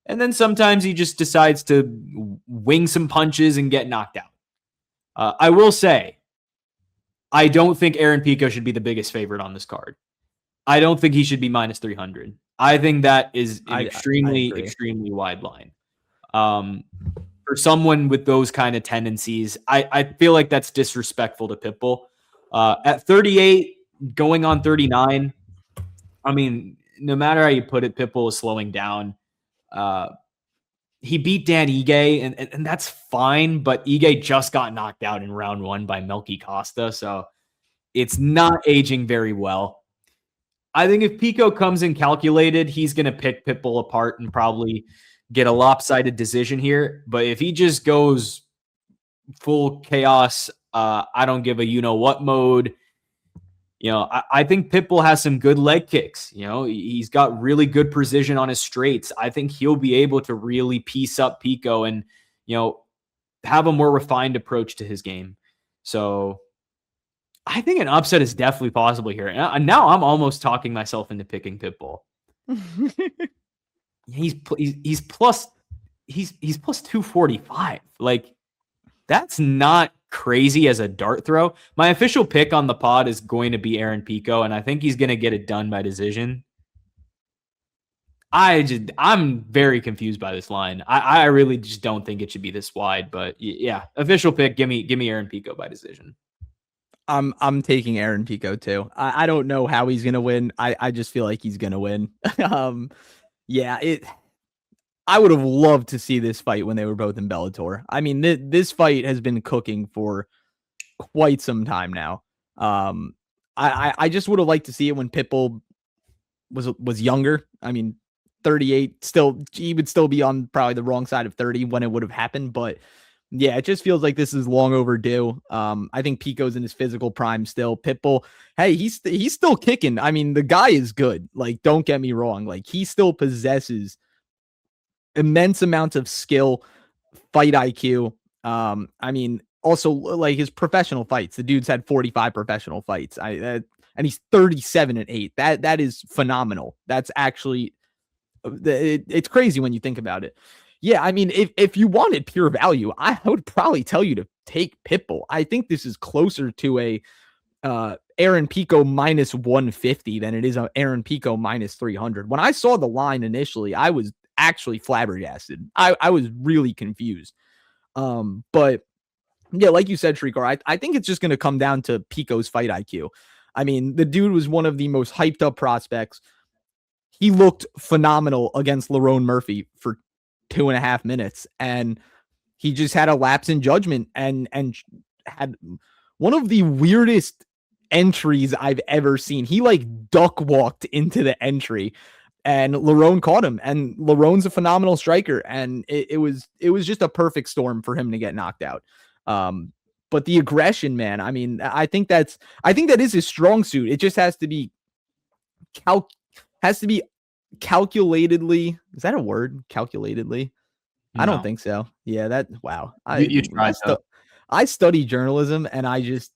And then sometimes he just decides to wing some punches and get knocked out. I will say, I don't think Aaron Pico should be the biggest favorite on this card. I don't think he should be minus 300. I think that is an I extremely, agree. extremely wide line. For someone with those kind of tendencies, I feel like that's disrespectful to Pitbull. At 38, going on 39, I mean, no matter how you put it, Pitbull is slowing down. He beat Dan Ige, and that's fine, but Ige just got knocked out in round 1 by Melky Costa, so it's not aging very well. I think if Pico comes in calculated, he's going to pick Pitbull apart and probably get a lopsided decision here. But if he just goes full chaos, I don't give a you-know-what mode, I think Pitbull has some good leg kicks. He's got really good precision on his straights. I think he'll be able to really piece up Pico and, have a more refined approach to his game. So I think an upset is definitely possible here. And now I'm almost talking myself into picking Pitbull. He's plus 245. Like, that's not crazy as a dart throw. My official pick on the pod is going to be Aaron Pico, and I think he's going to get it done by decision. I'm very confused by this line. I really just don't think it should be this wide, but yeah, official pick. Give me Aaron Pico by decision. I'm taking Aaron Pico too. I don't know how he's gonna win. I just feel like he's gonna win. I would have loved to see this fight when they were both in Bellator. I mean, this fight has been cooking for quite some time now. I just would have liked to see it when Pitbull was younger. I mean, 38, he would still be on probably the wrong side of 30 when it would have happened. But yeah, it just feels like this is long overdue. I think Pico's in his physical prime still. Pitbull, hey, he's still kicking. I mean, the guy is good. Like, don't get me wrong. Like, he still possesses immense amounts of skill, fight IQ. I mean, also like his professional fights. The dude's had 45 professional fights. And he's 37-8. That is phenomenal. That's actually, it's crazy when you think about it. Yeah, I mean, if you wanted pure value, I would probably tell you to take Pitbull. I think this is closer to a Aaron Pico minus 150 than it is a Aaron Pico minus 300. When I saw the line initially, I was actually flabbergasted. I was really confused. But yeah, like you said, Shrikar, I think it's just going to come down to Pico's fight IQ. I mean, the dude was one of the most hyped up prospects. He looked phenomenal against Lerone Murphy for 2.5 minutes, and he just had a lapse in judgment and had one of the weirdest entries I've ever seen. He like duck walked into the entry, and Lerone caught him. And Larone's a phenomenal striker, and it was just a perfect storm for him to get knocked out. But the aggression, man, I mean, I think that is his strong suit. It just has to be calculatedly. Is that a word? Calculatedly? No. I don't think so. Yeah, wow. I study journalism, and I just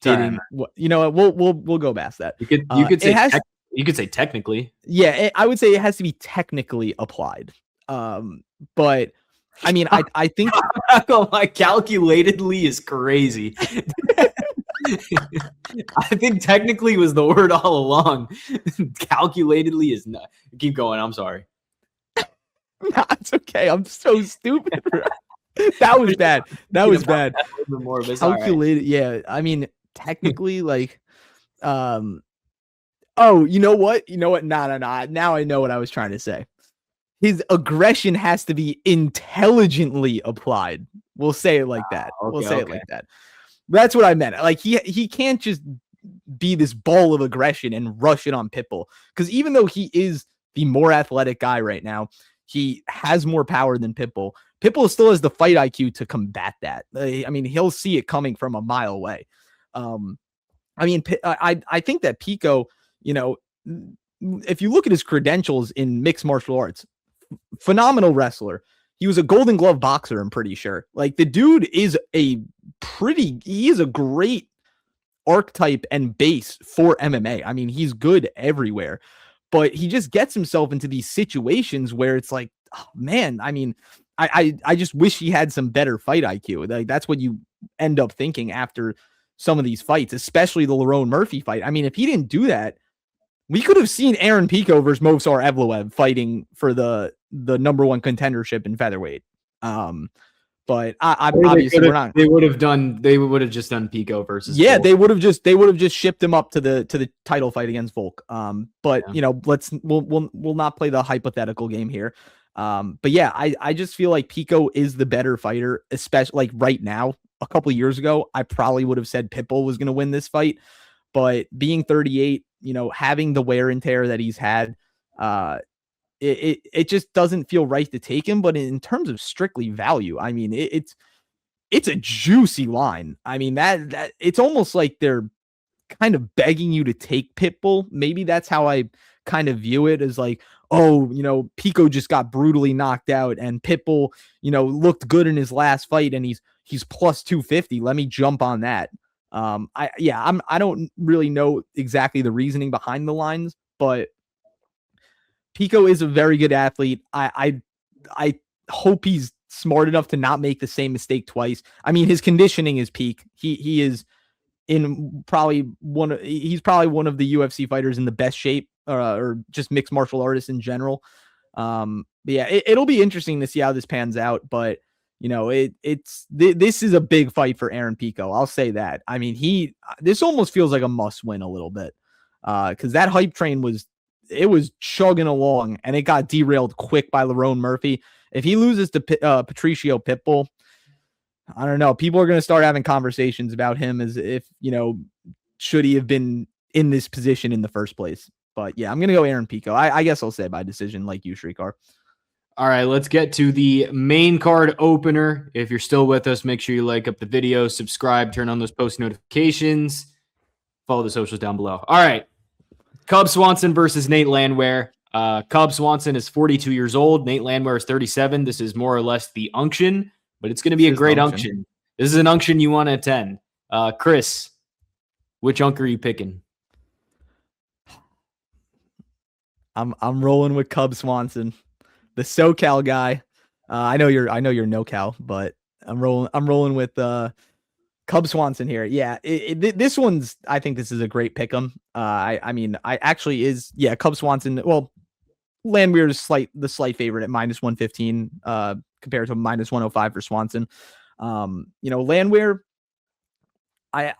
didn't. We'll go past that. You could say technically. Yeah, I would say it has to be technically applied. But I mean, I think my calculatedly is crazy. I think technically was the word all along. Calculatedly is not. Keep going. I'm sorry. No, it's okay. I'm so stupid. That was bad. That was bad. Calculated. Right. Yeah. I mean, technically, like, oh, you know what? No. Now I know what I was trying to say. His aggression has to be intelligently applied. We'll say it like that. It like that. That's what I meant. Like, he can't just be this ball of aggression and rush it on Pitbull. Because even though he is the more athletic guy right now, he has more power than Pitbull. Pitbull still has the fight IQ to combat that. I mean, he'll see it coming from a mile away. I mean, I think that Pico, if you look at his credentials in mixed martial arts, phenomenal wrestler. He was a Golden Glove boxer, I'm pretty sure. Like, the dude is he is a great archetype and base for MMA. I mean, he's good everywhere, but he just gets himself into these situations where it's like, oh, man, I mean, I just wish he had some better fight IQ. Like, that's what you end up thinking after some of these fights, especially the Lerone Murphy fight. I mean, if he didn't do that, we could have seen Aaron Pico versus Movsar Evloev fighting for the number one contendership in featherweight. But I'm obviously we're not. They would have just done Pico versus. Yeah, Volk. they would have just shipped him up to the title fight against Volk. But yeah. We'll not play the hypothetical game here. But yeah, I just feel like Pico is the better fighter, especially like right now. A couple of years ago, I probably would have said Pitbull was going to win this fight, but being 38, having the wear and tear that he's had, it just doesn't feel right to take him. But in terms of strictly value, I mean, it's a juicy line. I mean, that it's almost like they're kind of begging you to take Pitbull. Maybe that's how I kind of view it, as like, oh, Pico just got brutally knocked out and Pitbull, looked good in his last fight and he's plus 250. Let me jump on that. I don't really know exactly the reasoning behind the lines, but Pico is a very good athlete. I hope he's smart enough to not make the same mistake twice. I mean, his conditioning is peak. He is in he's probably one of the UFC fighters in the best shape, or just mixed martial artists in general. But yeah, it'll be interesting to see how this pans out. But this is a big fight for Aaron Pico. I'll say that. I mean, this almost feels like a must win a little bit, because that hype train was chugging along and it got derailed quick by Lerone Murphy. If he loses to Patricio Pitbull, I don't know. People are going to start having conversations about him as if, should he have been in this position in the first place? But yeah, I'm going to go Aaron Pico. I guess I'll say by decision like you, Shrikar. All right, let's get to the main card opener. If you're still with us, make sure you like up the video, subscribe, turn on those post notifications, follow the socials down below. All right, Cub Swanson versus Nate Landwehr. Cub Swanson is 42 years old. Nate Landwehr is 37. This is more or less the unction, but it's going to be a great unction. This is an unction you want to attend. Chris, which unk are you picking? I'm rolling with Cub Swanson, the SoCal guy. I know you're NoCal, but I'm rolling with Cub Swanson here. Yeah, this one's. I think this is a great pick'em. Cub Swanson. Well, Landwehr is the slight favorite at -115 compared to -105 for Swanson. Landwehr. I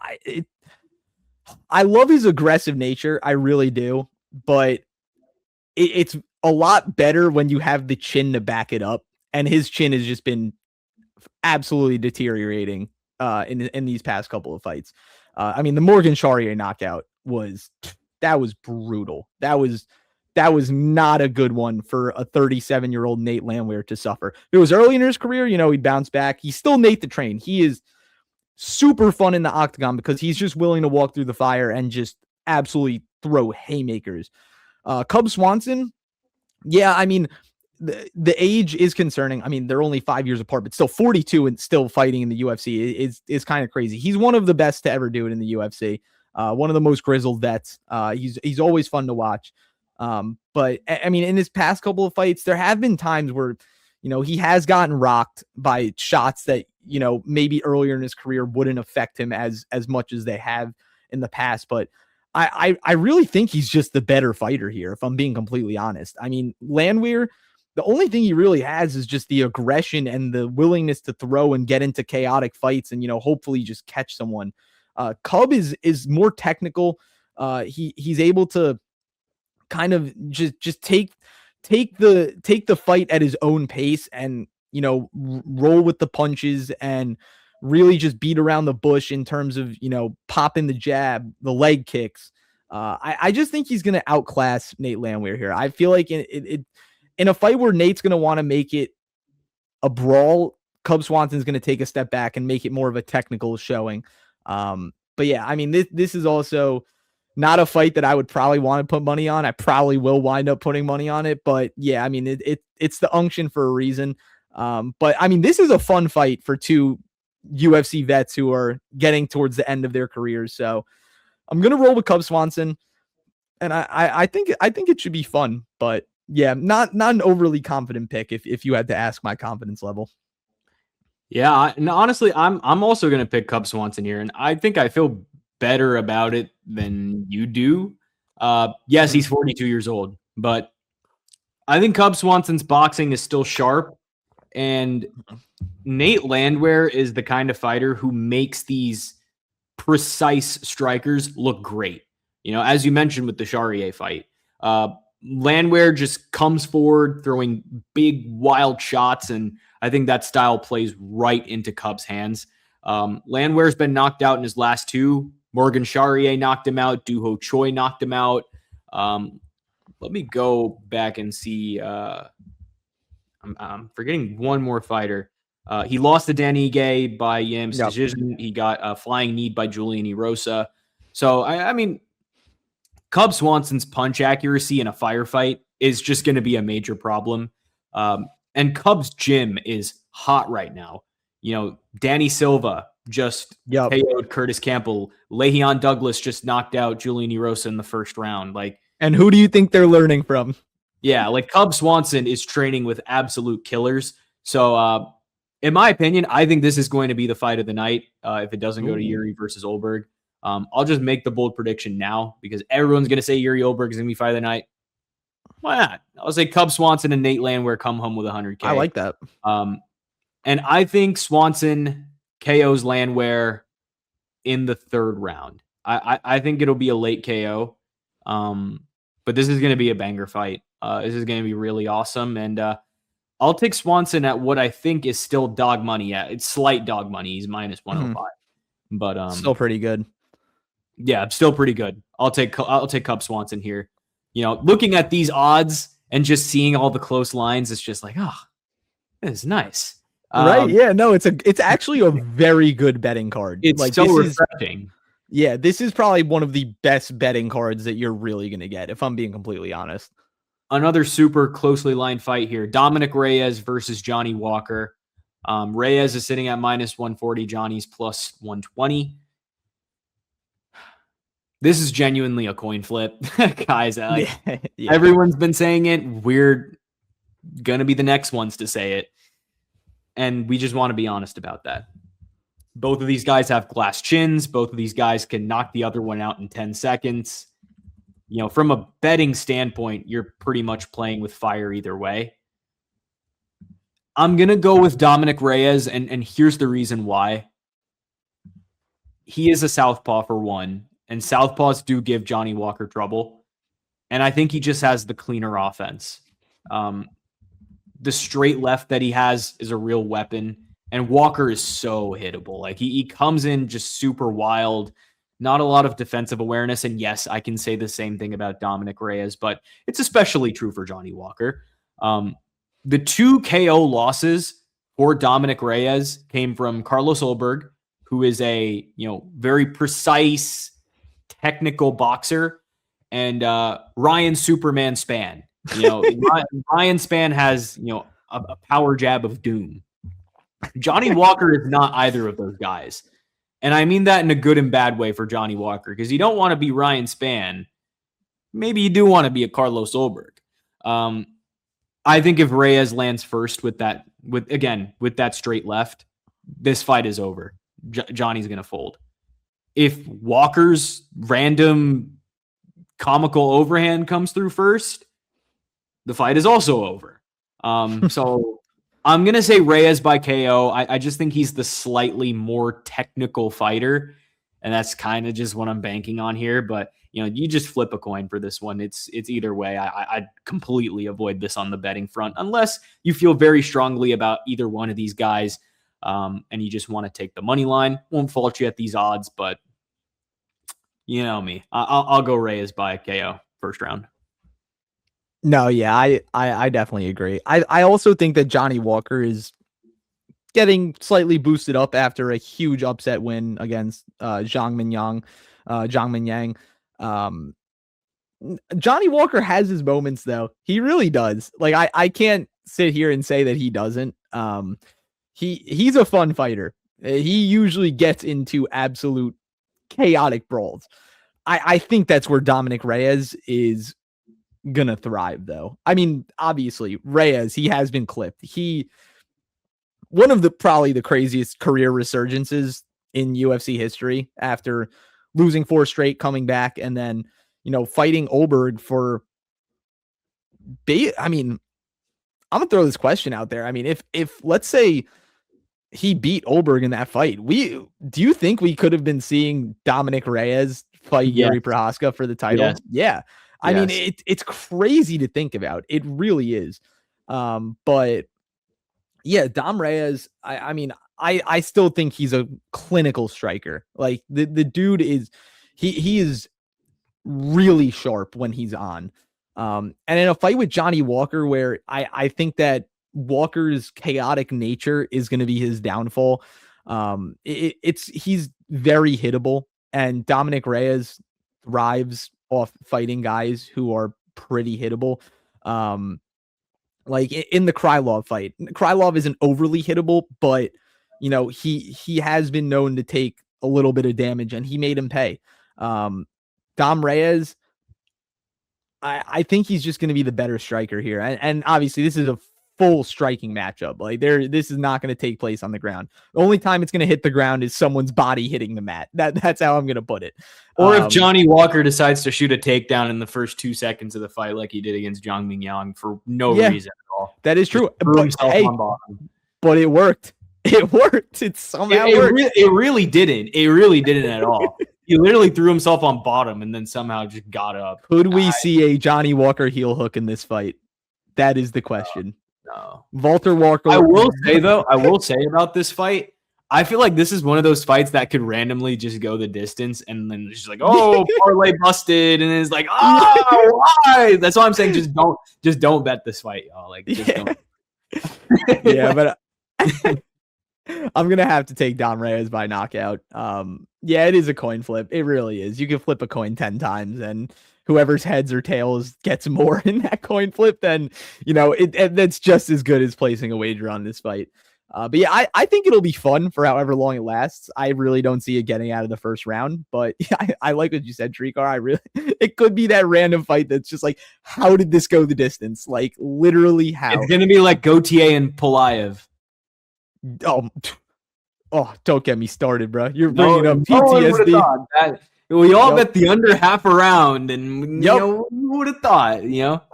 love his aggressive nature. I really do, but it's a lot better when you have the chin to back it up, and his chin has just been absolutely deteriorating in these past couple of fights. The Morgan Charrier knockout was brutal. That was not a good one for a 37-year-old Nate Landwehr to suffer. It was early in his career, he'd bounce back. He's still Nate the Train. He is super fun in the octagon because he's just willing to walk through the fire and just absolutely throw haymakers. Cub Swanson, yeah, the age is concerning. They're only 5 years apart, but still 42 and still fighting in the UFC is kind of crazy. He's one of the best to ever do it in the UFC. One of the most grizzled vets. He's always fun to watch. But in his past couple of fights, there have been times where, he has gotten rocked by shots that, maybe earlier in his career wouldn't affect him as much as they have in the past. But I really think he's just the better fighter here, if I'm being completely honest. Landwehr, the only thing he really has is just the aggression and the willingness to throw and get into chaotic fights and, hopefully just catch someone. Cub is more technical. He's able to kind of just take the fight at his own pace and, roll with the punches and really just beat around the bush in terms of, popping the jab, the leg kicks. I just think he's going to outclass Nate Landwehr here. I feel like in a fight where Nate's going to want to make it a brawl, Cub Swanson's going to take a step back and make it more of a technical showing. But yeah, this is also not a fight that I would probably want to put money on. I probably will wind up putting money on it, but yeah, it's the unction for a reason. But this is a fun fight for two UFC vets who are getting towards the end of their careers. So I'm going to roll with Cub Swanson, and I think it should be fun, but yeah, not an overly confident pick if you had to ask my confidence level. Yeah, honestly, I'm also going to pick Cub Swanson here, and I think I feel better about it than you do. Yes, he's 42 years old, but I think Cub Swanson's boxing is still sharp, and Nate Landwehr is the kind of fighter who makes these precise strikers look great. As you mentioned with the Charrier fight, Landwehr just comes forward throwing big, wild shots, and I think that style plays right into Cub's hands. Landwehr's been knocked out in his last two. Morgan Charrier knocked him out. Doo Ho Choi knocked him out. Let me go back and see. I'm forgetting one more fighter. He lost to Dan Ige by Yam's decision. He got a flying knee by Julian Erosa. So, I mean, Cub Swanson's punch accuracy in a firefight is just going to be a major problem. And Cub's gym is hot right now. Danny Silva just KO'd Curtis Campbell. Le'Veon Douglas just knocked out Julian Erosa in the first round. And who do you think they're learning from? Yeah, Cub Swanson is training with absolute killers. So, in my opinion, I think this is going to be the fight of the night if it doesn't go to Jiri versus Ulberg. I'll just make the bold prediction now because everyone's going to say Jiri Ulberg is going to be fight of the night. Why not? I'll say Cub Swanson and Nate Landwehr come home with 100K. I like that. And I think Swanson KOs Landwehr in the third round. I think it'll be a late KO. But this is going to be a banger fight. This is going to be really awesome. And I'll take Swanson at what I think is still dog money. Yeah, it's slight dog money. He's minus 105. But still pretty good. Yeah, still pretty good. I'll take Cub Swanson here. Looking at these odds and just seeing all the close lines, it's just this is nice. Right? Yeah. No, it's actually a very good betting card. It's so refreshing. This is probably one of the best betting cards that you're really going to get, if I'm being completely honest. Another super closely lined fight here. Dominick Reyes versus Johnny Walker. Reyes is sitting at minus 140. Johnny's plus 120. This is genuinely a coin flip. Guys, everyone's been saying it. We're going to be the next ones to say it. And we just want to be honest about that. Both of these guys have glass chins. Both of these guys can knock the other one out in 10 seconds. From a betting standpoint, you're pretty much playing with fire either way. I'm going to go with Dominick Reyes, and here's the reason why. He is a southpaw for one, and southpaws do give Johnny Walker trouble. And I think he just has the cleaner offense. The straight left that he has is a real weapon. And Walker is so hittable. He comes in just super wild, not a lot of defensive awareness. And yes, I can say the same thing about Dominick Reyes, but it's especially true for Johnny Walker. The two KO losses for Dominick Reyes came from Carlos Ulberg, who is a very precise, technical boxer, and Ryan Superman Spann. Ryan Spann has a power jab of doom. Johnny Walker is not either of those guys. And I mean that in a good and bad way for Johnny Walker, because you don't want to be Ryan Spann. Maybe you do want to be a Carlos Ulberg. I think if Reyes lands first with that straight left, this fight is over. Johnny's going to fold. If Walker's random comical overhand comes through first, the fight is also over. So I'm going to say Reyes by KO. I just think he's the slightly more technical fighter, and that's kind of just what I'm banking on here. But, you just flip a coin for this one. It's either way. I'd completely avoid this on the betting front unless you feel very strongly about either one of these guys, and you just want to take the money line. Won't fault you at these odds, but you know me. I'll go Reyes by KO first round. No, yeah, I definitely agree. I also think that Johnny Walker is getting slightly boosted up after a huge upset win against Zhang Minyang. Johnny Walker has his moments, though. He really does. I can't sit here and say that he doesn't. He's a fun fighter. He usually gets into absolute chaotic brawls. I think that's where Dominick Reyes is gonna thrive, though. I mean, obviously Reyes, he has been clipped. One of probably the craziest career resurgences in UFC history after losing 4 straight, coming back, and then fighting Ulberg for I mean, I'm gonna throw this question out there. I mean, if let's say he beat Ulberg in that fight, do you think we could have been seeing Dominick Reyes fight Yes. Jiri Prochazka for the title? Yes. Yeah. I mean, Yes. it's crazy to think about. It really is. But yeah, Dom Reyes, I mean, I still think he's a clinical striker. Like the dude is, he is really sharp when he's on. And in a fight with Johnny Walker, where I think that Walker's chaotic nature is going to be his downfall. He's very hittable, and Dominick Reyes thrives off fighting guys who are pretty hittable. Like in the Krylov fight, Krylov isn't overly hittable, but he has been known to take a little bit of damage, and he made him pay. Dom Reyes, I think he's just going to be the better striker here. And obviously this is a full striking matchup. Like this is not going to take place on the ground. The only time it's going to hit the ground is someone's body hitting the mat. That's how I'm going to put it. Or if Johnny Walker decides to shoot a takedown in the first 2 seconds of the fight, like he did against Zhang Mingyang for no reason at all. That is true. But it worked. It worked. It somehow worked. It really didn't. It really didn't at all. He literally threw himself on bottom and then somehow just got up. Could we see a Johnny Walker heel hook in this fight? That is the question. No. Walter Walker. I will say about this fight, I feel like this is one of those fights that could randomly just go the distance and then it's just like, oh, parlay busted, and it's like, oh, why? That's why I'm saying just don't bet this fight, y'all. Like, just don't. Yeah, but I'm gonna have to take Dom Reyes by knockout. Yeah, it is a coin flip. It really is. You can flip a coin 10 times, and whoever's heads or tails gets more in that coin flip, then that's just as good as placing a wager on this fight. But yeah, I think it'll be fun for however long it lasts. I really don't see it getting out of the first round, but yeah, I like what you said, Trikar. It could be that random fight that's just like, how did this go the distance? Like literally how? It's gonna be like Gautier and Polaev. Oh, don't get me started, bro. You're bringing up PTSD. We all bet the under half a round, and who would have thought?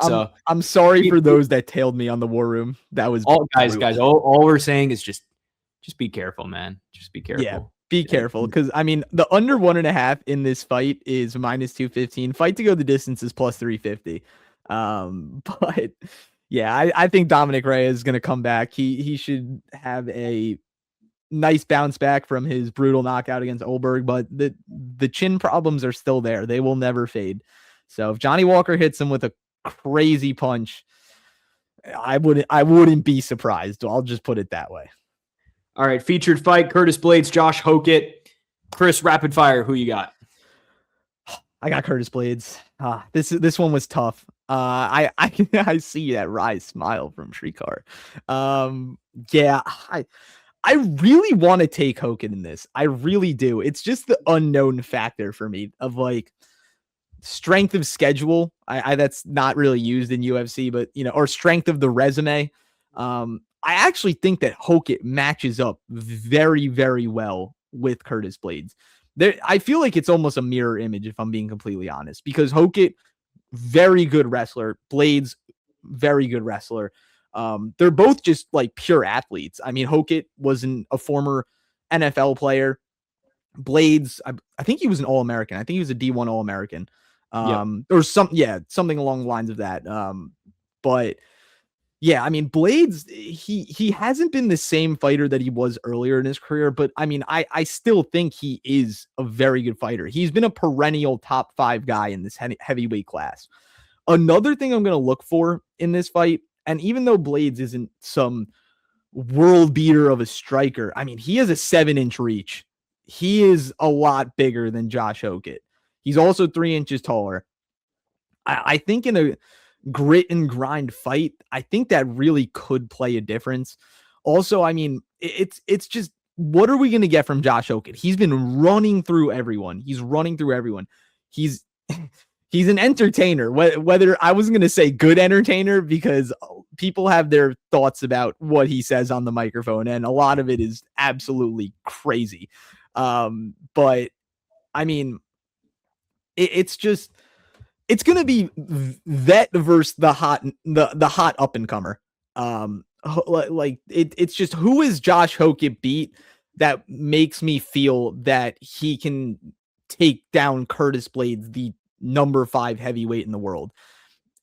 So I'm sorry for those that tailed me on the War Room. That was guys. All we're saying is just be careful, man. Just be careful. Yeah, be careful, because I mean the under 1.5 in this fight is -215. Fight to go the distance is +350. But yeah, I think Dominick Reyes is going to come back. He should have a nice bounce back from his brutal knockout against Ulberg, but the chin problems are still there. They will never fade. So if Johnny Walker hits him with a crazy punch, I wouldn't be surprised. I'll just put it that way. All right, featured fight: Curtis Blaydes, Josh Hokit. Chris, rapid fire. Who you got? I got Curtis Blaydes. This one was tough. I see that wry smile from Shrikar. Yeah, I really want to take Hokit in this. I really do. It's just the unknown factor for me of like strength of schedule. I that's not really used in UFC, but or strength of the resume. I actually think that Hokit matches up very, very well with Curtis Blaydes. I feel like it's almost a mirror image, if I'm being completely honest, because Hokit, very good wrestler, Blaydes, very good wrestler. They're both just like pure athletes. I mean, Hokit was a former NFL player. Blaydes, I think he was an All-American. I think he was a D1 All-American. Or something along the lines of that. But yeah, I mean, Blaydes, he hasn't been the same fighter that he was earlier in his career, but I mean, I still think he is a very good fighter. He's been a perennial top 5 guy in this heavyweight class. Another thing I'm going to look for in this fight, and even though Blaydes isn't some world beater of a striker, I mean, he has a 7-inch reach. He is a lot bigger than Josh Hokit. He's also 3 inches taller. I think in a grit and grind fight, I think that really could play a difference. Also, I mean, it's just, what are we going to get from Josh Hokit? He's been running through everyone. He's an entertainer. Whether I wasn't going to say good entertainer, because people have their thoughts about what he says on the microphone, and a lot of it is absolutely crazy. But I mean, it's just, it's gonna be Vet versus the hot up and comer. It's just, who is Josh Hokit beat that makes me feel that he can take down Curtis Blaydes, the number 5 heavyweight in the world.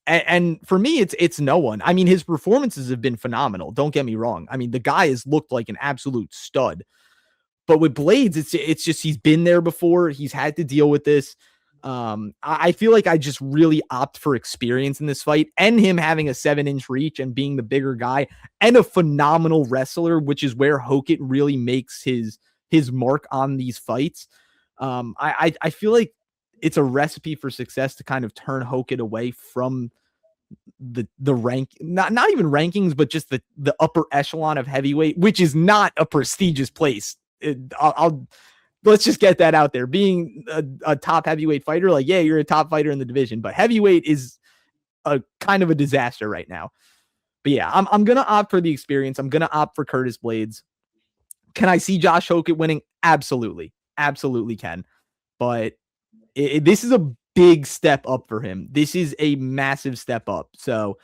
And for me, it's no one. I mean, his performances have been phenomenal. Don't get me wrong. I mean, the guy has looked like an absolute stud. But with Blaydes, it's just, he's been there before. He's had to deal with this. I feel like I just really opt for experience in this fight, and him having a 7-inch reach and being the bigger guy and a phenomenal wrestler, which is where Hokit really makes his mark on these fights. I feel like it's a recipe for success to kind of turn Hokit away from the rank, not even rankings, but just the upper echelon of heavyweight, which is not a prestigious place. Let's just get that out there. Being a top heavyweight fighter, like, yeah, you're a top fighter in the division, but heavyweight is a kind of a disaster right now. But yeah, I'm gonna opt for the experience. I'm gonna opt for Curtis Blaydes. Can I see Josh Hokit winning? Absolutely can. But this is a big step up for him. This is a massive step up. So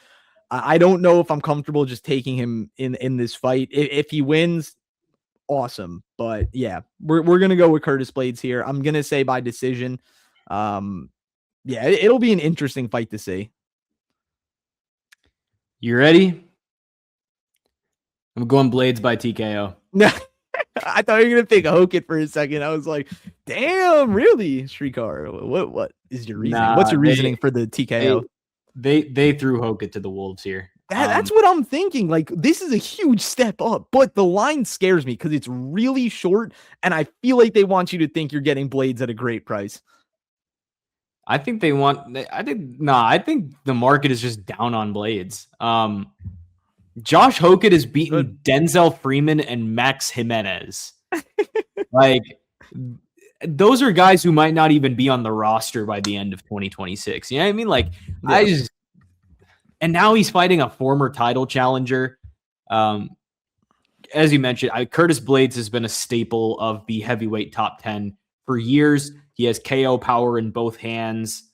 I don't know if I'm comfortable just taking him in this fight. If he wins, awesome. But yeah, we're gonna go with Curtis Blaydes here. I'm gonna say by decision. Yeah, it'll be an interesting fight to see. You ready? I'm going Blaydes by TKO. No, I thought you were gonna pick Hokit for a second. I was like, damn, really? Streetcar. What is your reasoning? What's your reasoning for the TKO? They threw Hokit to the wolves here. That's what I'm thinking. Like, this is a huge step up, but the line scares me because it's really short, and I feel like they want you to think you're getting Blaydes at a great price. I think the market is just down on Blaydes. Josh Hokit has beaten Denzel Freeman and Max Jimenez. Like, those are guys who might not even be on the roster by the end of 2026. You know what I mean? Like, yeah. And now he's fighting a former title challenger. As you mentioned, Curtis Blaydes has been a staple of the heavyweight top 10 for years. He has KO power in both hands,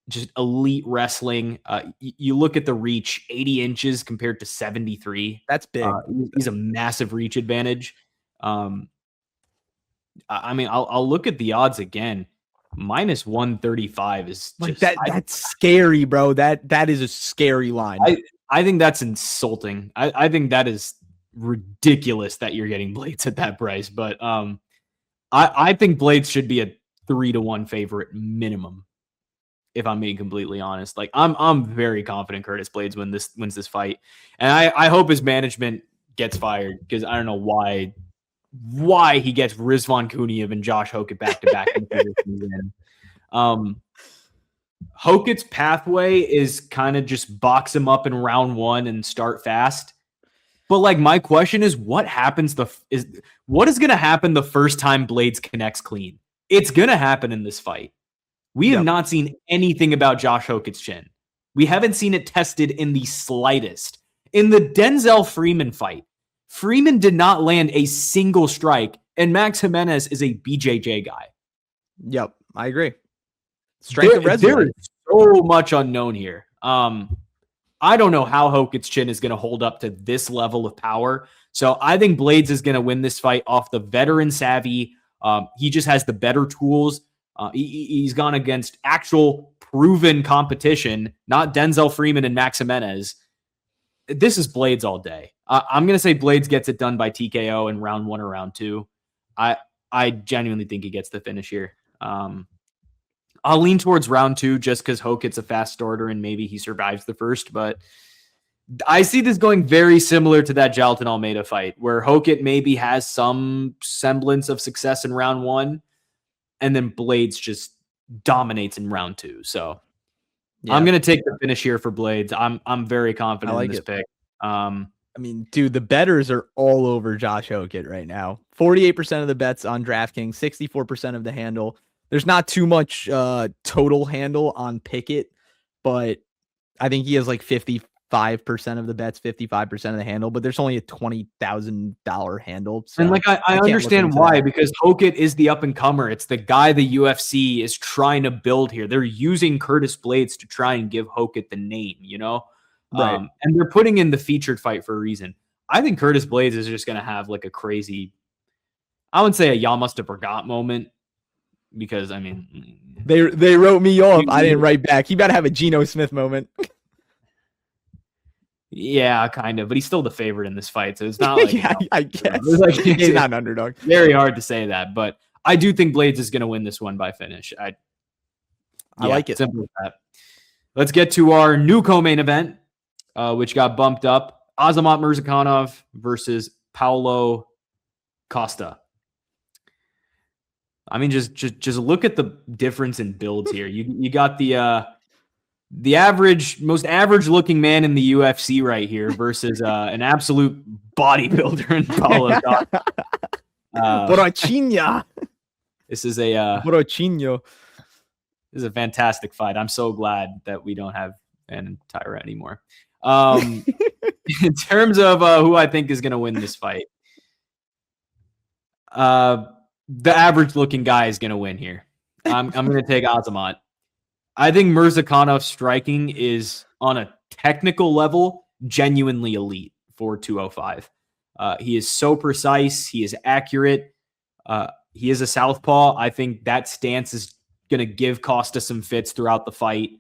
just elite wrestling. You look at the reach, 80 inches compared to 73. That's big. He's a massive reach advantage. I mean, I'll look at the odds again. Minus 135 is like just, that's scary, bro. That is a scary line. I think that's insulting. I think that is ridiculous that you're getting Blaydes at that price. But I think Blaydes should be a 3-1 favorite minimum, if I'm being completely honest. Like, I'm very confident Curtis Blaydes wins this fight. And I hope his management gets fired, because I don't know why he gets Rizvan Kuniev and Josh Hokit back-to-back. Hokit's pathway is kind of just box him up in round 1 and start fast. But like, my question is, what is going to happen the first time Blaydes connects clean? It's going to happen in this fight. We have not seen anything about Josh Hokit's chin. We haven't seen it tested in the slightest. In the Denzel Freeman fight, Freeman did not land a single strike, and Max Jimenez is a BJJ guy. Yep, I agree. Strength of resume. There is so much unknown here. I don't know how Hokit's chin is going to hold up to this level of power. So I think Blaydes is going to win this fight off the veteran savvy. He just has the better tools. He's gone against actual proven competition, not Denzel Freeman and Max Jimenez. This is Blaydes all day. I'm going to say Blaydes gets it done by TKO in round 1 or round 2. I genuinely think he gets the finish here. I'll lean towards round 2 just because Hokit's a fast starter and maybe he survives the first. But I see this going very similar to that Jailton Almeida fight, where Hokit maybe has some semblance of success in round 1, and then Blaydes just dominates in round 2. So yeah, I'm going to take the finish here for Blaydes. I'm very confident in this pick. I mean, dude, the bettors are all over Josh Hokit right now. 48% of the bets on DraftKings, 64% of the handle. There's not too much total handle on Pickett, but I think he has like 55% 55% of the bets, 55% of the handle, but there's only a $20,000 handle. So and like I understand why, because Hokit is the up and comer. It's the guy the UFC is trying to build here. They're using Curtis Blaydes to try and give Hokit the name, you know? Right. And they're putting in the featured fight for a reason. I think Curtis Blaydes is just going to have like a crazy, I wouldn't say a y'all must have forgot moment, because I mean, they wrote me off. I didn't write back. He better have a Geno Smith moment. Yeah, kind of, but he's still the favorite in this fight, so it's not like yeah, I guess like, he's not an underdog. Very hard to say that, but I do think Blaydes is going to win this one by finish. I like it. Simple as that. Let's get to our new co-main event, which got bumped up. Azamat Murzakanov versus Paulo Costa. I mean, just look at the difference in builds here. You got the most average looking man in the UFC right here versus an absolute bodybuilder in Paulo Costa. Borrachinha. This is a Borrachinha. This is a fantastic fight. I'm so glad that we don't have Aaron Taira anymore. In terms of who I think is going to win this fight, the average looking guy is going to win here. I'm going to take Azamat. I think Murzakanov striking is on a technical level genuinely elite for 205. He is so precise. He is accurate. He is a southpaw. I think that stance is going to give Costa some fits throughout the fight.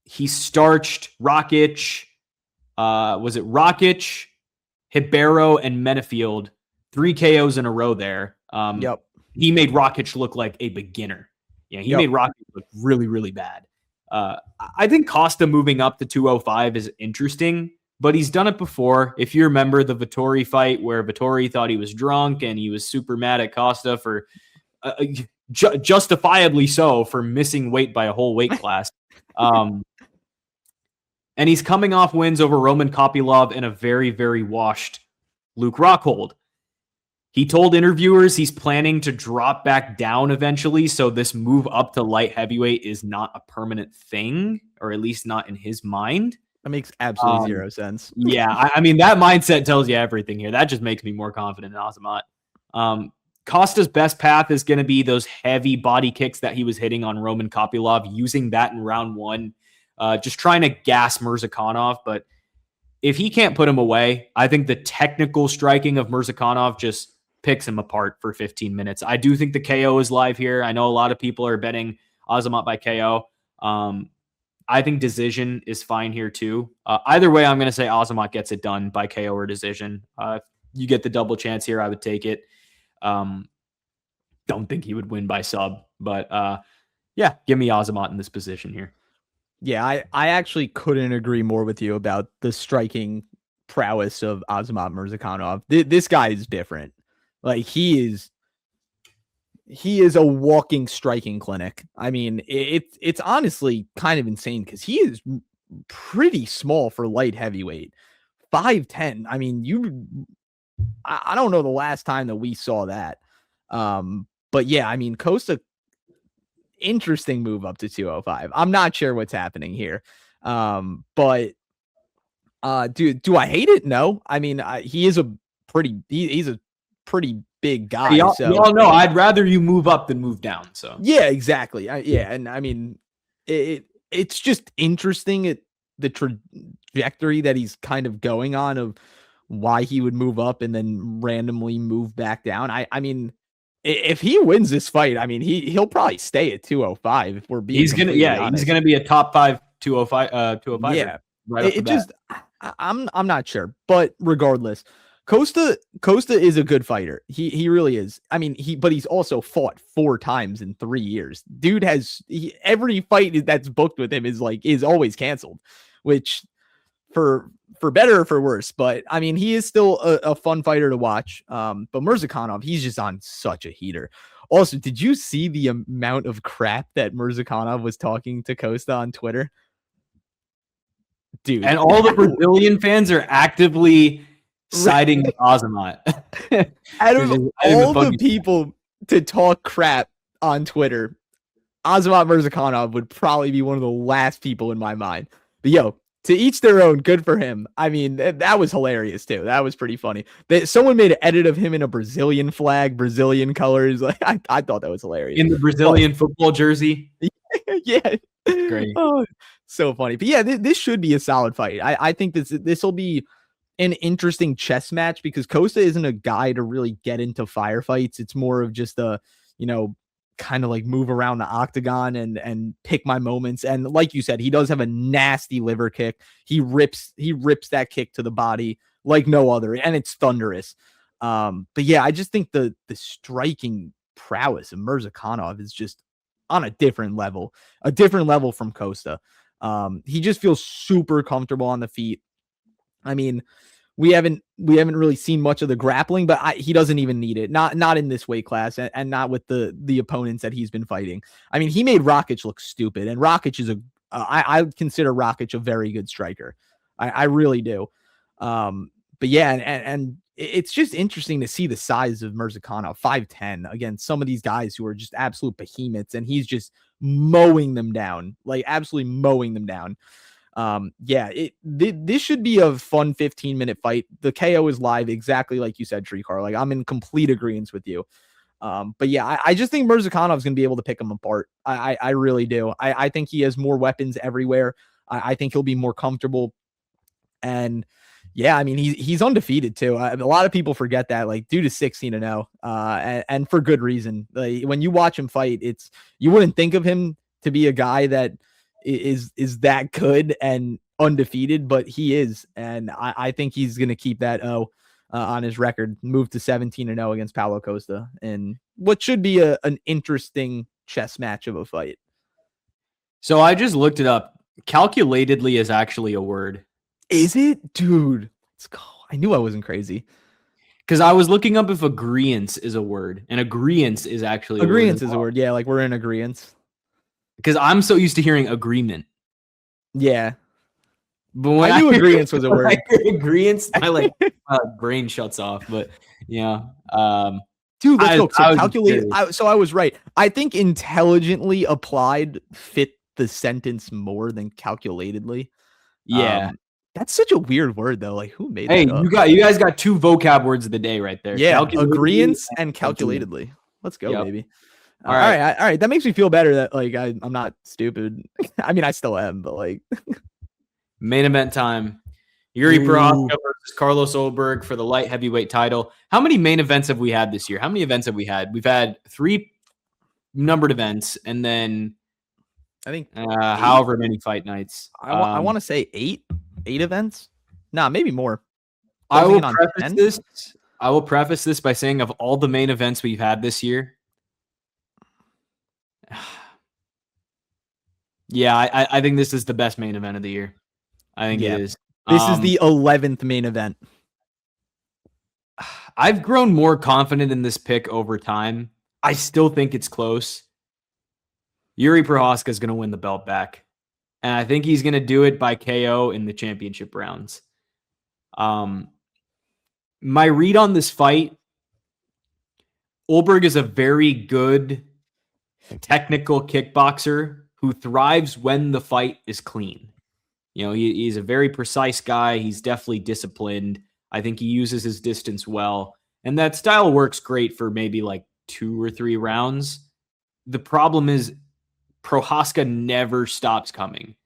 He starched Rakic. Was it Rakic, Ribeiro, and Menefield? 3 KOs in a row there. Yep. He made Rakic look like a beginner. Yeah, he made Rakic look really, really bad. I think Costa moving up to 205 is interesting, but he's done it before. If you remember the Vettori fight where Vettori thought he was drunk and he was super mad at Costa for justifiably so for missing weight by a whole weight class. And he's coming off wins over Roman Kopylov and a very, very washed Luke Rockhold. He told interviewers he's planning to drop back down eventually, so this move up to light heavyweight is not a permanent thing, or at least not in his mind. That makes absolutely zero sense. Yeah, I mean, that mindset tells you everything here. That just makes me more confident in Azamat. Costa's best path is going to be those heavy body kicks that he was hitting on Roman Kopylov, using that in round one, just trying to gas Murzakanov. But if he can't put him away, I think the technical striking of Murzakanov just picks him apart for 15 minutes. I do think the KO is live here. I know a lot of people are betting Azamat by KO. I think decision is fine here too. Either way, I'm going to say Azamat gets it done by KO or decision. If you get the double chance here, I would take it. Don't think he would win by sub, but yeah, give me Azamat in this position here. Yeah, I actually couldn't agree more with you about the striking prowess of Azamat Murzakanov. This guy is different. Like he is a walking striking clinic. I mean, it's honestly kind of insane because he is pretty small for light heavyweight. 5'10". I mean, I don't know the last time that we saw that. But yeah, I mean, Costa, interesting move up to 205. I'm not sure what's happening here. But do I hate it? No. I mean, he's a pretty big guy. You all know I'd rather you move up than move down. So yeah, exactly. And I mean, it's just interesting the trajectory that he's kind of going on of why he would move up and then randomly move back down. I mean, if he wins this fight, I mean, he'll probably stay at 205 if we're being honest. He's gonna be a top 5 205. Yeah, right. I'm not sure, but regardless, Costa is a good fighter. He really is. I mean, but he's also fought 4 times in 3 years. Dude every fight that's booked with him is always canceled, which for better or for worse. But I mean, he is still a fun fighter to watch. But Murzakanov, he's just on such a heater. Also, did you see the amount of crap that Murzakanov was talking to Costa on Twitter? Dude. And all the Brazilian fans are actively siding with Azamat. Out of all the people to talk crap on Twitter, Azamat Murzakanov would probably be one of the last people in my mind. But yo, To each their own. Good for him. I mean, that was hilarious too. That was pretty funny. Someone made an edit of him in a Brazilian flag, Brazilian colors. Like I thought that was hilarious. In the Brazilian football jersey. Yeah. Great. Oh, so funny. But yeah, this should be a solid fight. I think this will be an interesting chess match because Costa isn't a guy to really get into firefights. It's more of just a, kind of like move around the octagon and pick my moments. And like you said, he does have a nasty liver kick. He rips that kick to the body like no other, and it's thunderous. But yeah, I just think the striking prowess of Murzakanov is just on a different level from Costa. He just feels super comfortable on the feet. I mean, we haven't really seen much of the grappling, but he doesn't even need it. Not in this weight class and not with the opponents that he's been fighting. I mean, he made Rakic look stupid, and Rakic is I consider Rakic a very good striker. I really do. But yeah, and it's just interesting to see the size of Murzakanov, 5'10", against some of these guys who are just absolute behemoths, and he's just mowing them down, like absolutely mowing them down. This should be a fun 15-minute fight. The KO is live, exactly like you said, Trikar. Like, I'm in complete agreement with you. But yeah, I just think Murzakanov is going to be able to pick him apart. I really do. I think he has more weapons everywhere. I think he'll be more comfortable. And yeah, I mean, he's undefeated too. A lot of people forget that. Like, dude is 16-0, and for good reason. Like, when you watch him fight, you wouldn't think of him to be a guy that is that good and undefeated, but he is. And I think he's going to keep that on his record, move to 17-0 against Paulo Costa, and what should be an interesting chess match of a fight. So I just looked it up. Calculatedly is actually a word. Is it? Dude, let's go. I knew I wasn't crazy. Because I was looking up if agreeance is a word, and agreeance is actually agreeance is a word. Yeah, like we're in agreeance. Because I'm so used to hearing agreement. Yeah. But when I knew agreeance was a word. Agreeance, my brain shuts off. But yeah. Dude, let's go. So calculate. So I was right. I think intelligently applied fit the sentence more than calculatedly. Yeah. That's such a weird word though. Like, who made that up? You guys got two vocab words of the day right there. Yeah, agreeance and calculatedly. Let's go, baby. All right. All right. That makes me feel better that like I'm not stupid. I mean, I still am, but like main event time. Jiri Prochazka versus Carlos Ulberg for the light heavyweight title. How many main events have we had this year? How many events have we had? We've had 3 numbered events, and then I think however many fight nights. I want to say 8 events. Nah, maybe more. I will preface this by saying, of all the main events we've had this year, yeah, I think this is the best main event of the year. I think it is. This is the 11th main event. I've grown more confident in this pick over time. I still think it's close. Jiri Prochazka is going to win the belt back, and I think he's going to do it by KO in the championship rounds. My read on this fight, Ulberg is a very good technical kickboxer who thrives when the fight is clean. You know, he's a very precise guy. He's definitely disciplined. I think he uses his distance well. And that style works great for maybe like 2 or 3 rounds. The problem is Prochazka never stops coming.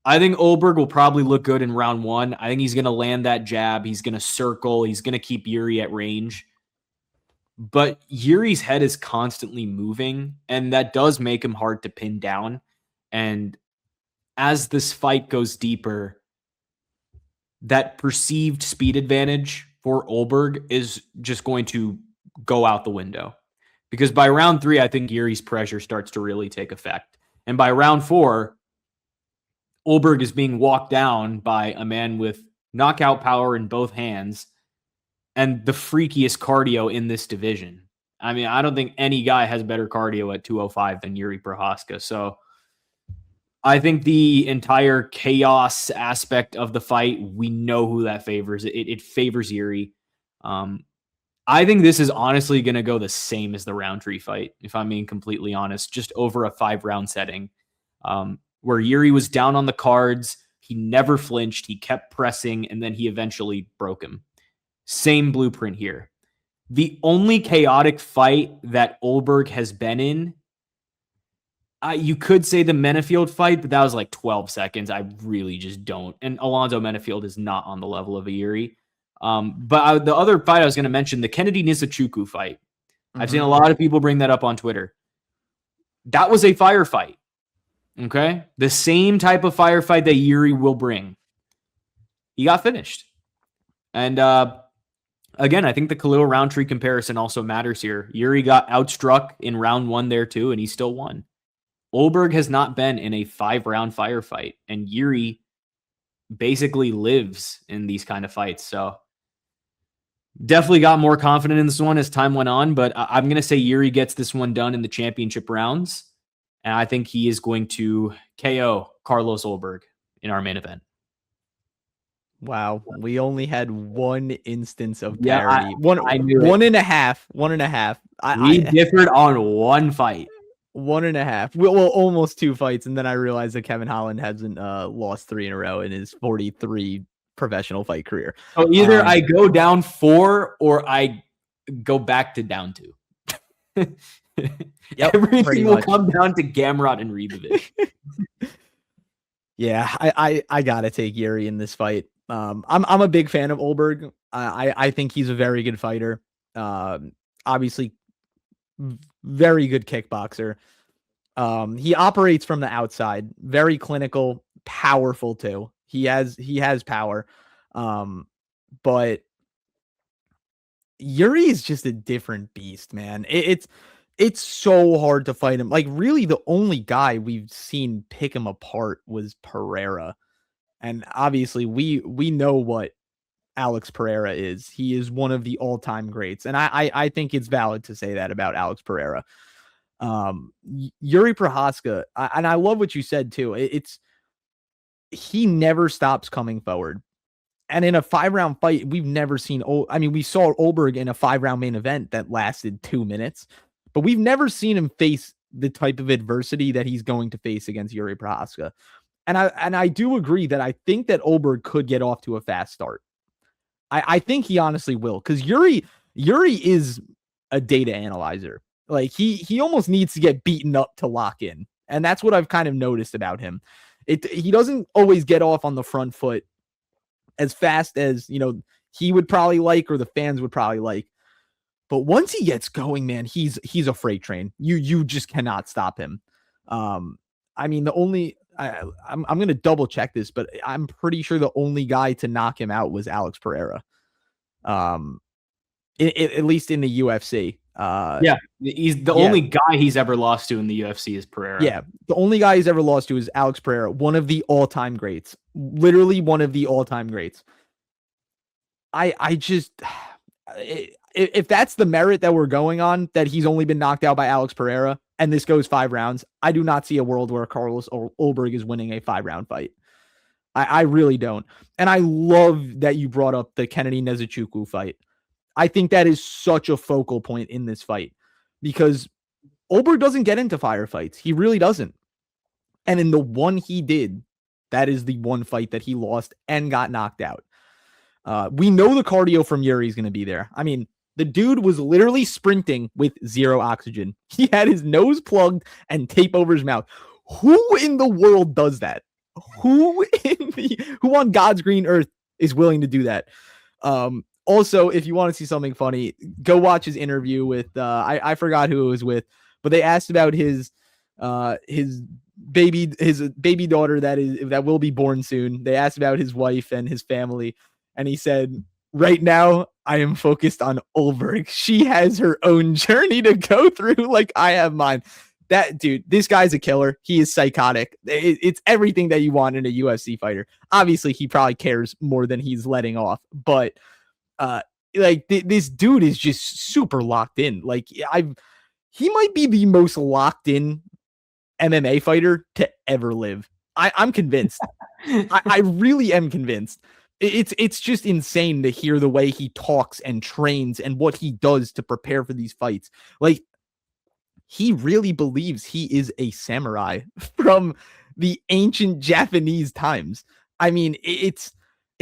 I think Ulberg will probably look good in round 1. I think he's going to land that jab. He's going to circle. He's going to keep Jiri at range. But Yuri's head is constantly moving, and that does make him hard to pin down. And as this fight goes deeper, that perceived speed advantage for Ulberg is just going to go out the window. Because by round 3, I think Yuri's pressure starts to really take effect. And by round 4, Ulberg is being walked down by a man with knockout power in both hands and the freakiest cardio in this division. I mean, I don't think any guy has better cardio at 205 than Jiri Prochazka. So I think the entire chaos aspect of the fight, we know who that favors. It favors Jiri. I think this is honestly going to go the same as the Roundtree fight, if I'm being completely honest, just over a 5-round setting, where Jiri was down on the cards. He never flinched. He kept pressing, and then he eventually broke him. Same blueprint here. The only chaotic fight that Ulberg has been in, you could say the Menafield fight, but that was like 12 seconds. I really just don't. And Alonzo Menafield is not on the level of a Jiri. But the other fight I was going to mention, the Kennedy Nzechukwu fight. I've seen a lot of people bring that up on Twitter. That was a firefight. Okay? The same type of firefight that Jiri will bring. He got finished. And again, I think the Khalil Roundtree comparison also matters here. Jiri got outstruck in round 1 there too, and he still won. Ulberg has not been in a 5-round firefight, and Jiri basically lives in these kind of fights. So definitely got more confident in this one as time went on, but I'm going to say Jiri gets this one done in the championship rounds, and I think he is going to KO Carlos Ulberg in our main event. Wow, we only had one instance of Yeah, parity. One and a half. We differed on one fight. 1.5. Well, almost 2 fights, and then I realized that Kevin Holland hasn't lost 3 in a row in his 43 professional fight career. So either I go down 4 or I go back to down 2. Yep, everything will come down to Gamrot and Ribovic. Yeah, I gotta take Jiri in this fight. I'm a big fan of Ulberg. I think he's a very good fighter. Obviously, very good kickboxer. He operates from the outside, very clinical, powerful too. He has power. But Jiri is just a different beast, man. It's so hard to fight him. Like, really, the only guy we've seen pick him apart was Pereira. And obviously, we know what Alex Pereira is. He is one of the all-time greats. And I think it's valid to say that about Alex Pereira. Jiri Prochazka, and I love what you said too. He never stops coming forward. And in a 5-round fight, we've never seen, we saw Ulberg in a 5-round main event that lasted 2 minutes, but we've never seen him face the type of adversity that he's going to face against Jiri Prochazka. And I do agree that I think that Ulberg could get off to a fast start. I think he honestly will, because Jiri is a data analyzer. Like, he almost needs to get beaten up to lock in. And that's what I've kind of noticed about him. He doesn't always get off on the front foot as fast as, he would probably like, or the fans would probably like. But once he gets going, man, he's a freight train. You just cannot stop him. I'm going to double check this, but I'm pretty sure the only guy to knock him out was Alex Pereira. At least in the UFC. He's the only guy he's ever lost to in the UFC is Pereira. Yeah, the only guy he's ever lost to is Alex Pereira, one of the all-time greats. Literally one of the all-time greats. If that's the merit that we're going on, that he's only been knocked out by Alex Pereira, and this goes 5 rounds, I do not see a world where Carlos Ulberg is winning a 5-round fight. I really don't. And I love that you brought up the Kennedy Nzechukwu fight. I think that is such a focal point in this fight, because Ulberg doesn't get into firefights. He really doesn't. And in the one he did, that is the one fight that he lost and got knocked out. We know the cardio from Jiri is going to be there. I mean, the dude was literally sprinting with 0 oxygen. He had his nose plugged and tape over his mouth. Who in the world does that? Who on God's green earth is willing to do that? Also, if you want to see something funny, go watch his interview with I forgot who it was with, but they asked about his baby daughter that will be born soon. They asked about his wife and his family, and he said, "Right now, I am focused on Ulberg. She has her own journey to go through, like I have mine." That dude, this guy's a killer. He is psychotic. It's everything that you want in a UFC fighter. Obviously, he probably cares more than he's letting off, but this dude is just super locked in. Like, he might be the most locked in MMA fighter to ever live. I'm convinced. I really am convinced. It's just insane to hear the way he talks and trains and what he does to prepare for these fights. Like, he really believes he is a samurai from the ancient Japanese times. I mean, it's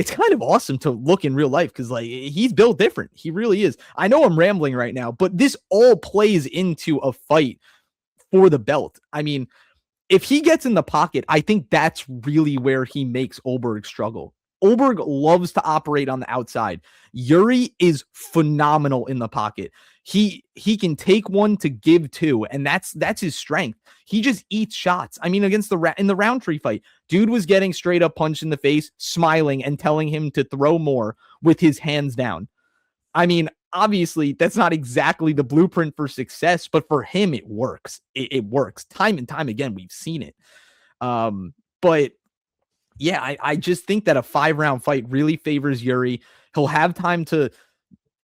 kind of awesome to look in real life because like he's built different. He really is. I know I'm rambling right now, but this all plays into a fight for the belt. I mean, if he gets in the pocket, I think that's really where he makes Ulberg struggle. Ulberg loves to operate on the outside. Jiri is phenomenal in the pocket. He can take one to give two, and that's his strength. He just eats shots. I mean, against in the Roundtree fight, dude was getting straight up punched in the face, smiling and telling him to throw more with his hands down. I mean, obviously, that's not exactly the blueprint for success, but for him, it works. It works time and time again. We've seen it. But yeah, I just think that a 5-round fight really favors Jiri. He'll have time to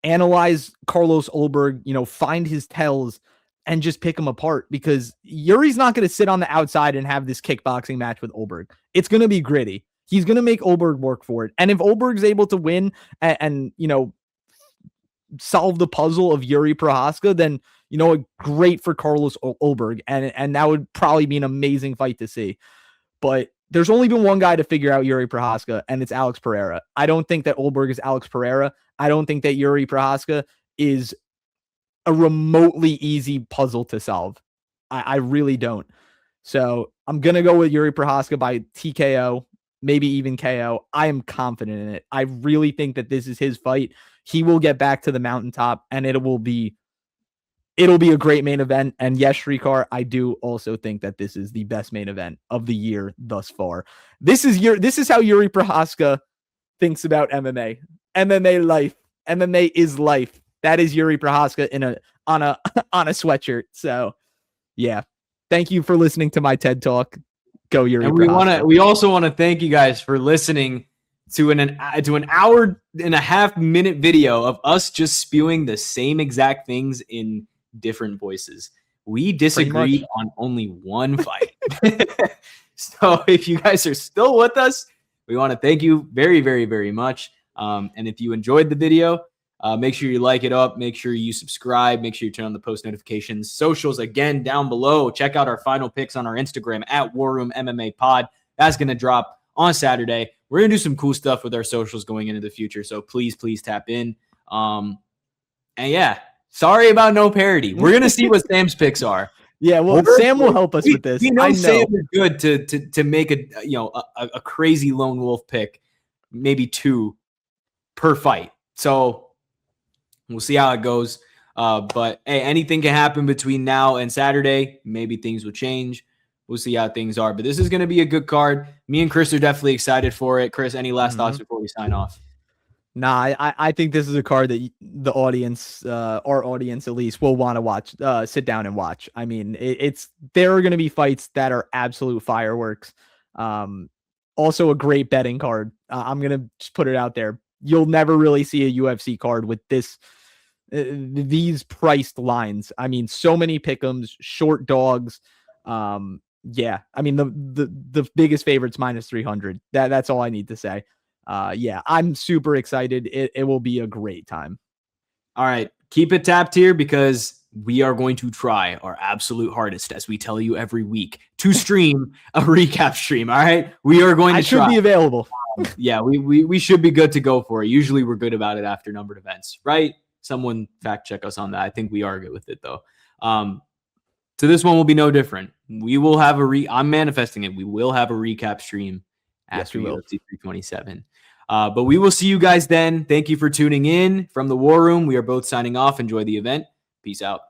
analyze Carlos Ulberg, find his tells and just pick him apart because Yuri's not going to sit on the outside and have this kickboxing match with Ulberg. It's going to be gritty. He's going to make Ulberg work for it. And if Ulberg's able to win and solve the puzzle of Jiri Prochazka, then, great for Carlos Ulberg. And that would probably be an amazing fight to see. But there's only been one guy to figure out Jiri Prochazka, and it's Alex Pereira. I don't think that Ulberg is Alex Pereira. I don't think that Jiri Prochazka is a remotely easy puzzle to solve. I really don't. So I'm going to go with Jiri Prochazka by TKO, maybe even KO. I am confident in it. I really think that this is his fight. He will get back to the mountaintop, and it'll be a great main event. And yes, Shrikar, I do also think that this is the best main event of the year thus far. This is how Jiri Prochazka thinks about MMA. MMA life. MMA is life. That is Jiri Prochazka on a sweatshirt. So yeah. Thank you for listening to my TED Talk. Go Jiri Prochazka. We also want to thank you guys for listening to an hour and a half minute video of us just spewing the same exact things in different voices. We disagreed on only one fight. So if you guys are still with us, we want to thank you very, very, very much. And if you enjoyed the video, make sure you like it up. Make sure you subscribe. Make sure you turn on the post notifications. Socials, again, down below. Check out our final picks on our Instagram at War Room MMA Pod. That's going to drop on Saturday. We're going to do some cool stuff with our socials going into the future. So please, please tap in. And yeah, sorry about no parody. We're going to see what Sam's picks are. Yeah, well, Sam will help us with this. We know Sam is good to make a crazy lone wolf pick, maybe 2 per fight. So we'll see how it goes. But hey, anything can happen between now and Saturday. Maybe things will change. We'll see how things are. But this is going to be a good card. Me and Chris are definitely excited for it. Chris, any last thoughts before we sign off? Nah, I think this is a card that the audience, our audience at least, will want to watch, sit down and watch. I mean, there are going to be fights that are absolute fireworks. Also a great betting card. I'm going to just put it out there. You'll never really see a UFC card with these priced lines. I mean, so many pick'ems, short dogs. Yeah, I mean, the biggest favorites -300. That's all I need to say. Yeah, I'm super excited. It will be a great time. All right. Keep it tapped here because we are going to try our absolute hardest, as we tell you every week, to stream a recap stream. All right. We are going to try. I should be available. Yeah, we should be good to go for it. Usually we're good about it after numbered events, right? Someone fact check us on that. I think we are good with it though. So this one will be no different. We will have I'm manifesting it. We will have a recap stream after UFC 327. But we will see you guys then. Thank you for tuning in from the War Room. We are both signing off. Enjoy the event. Peace out.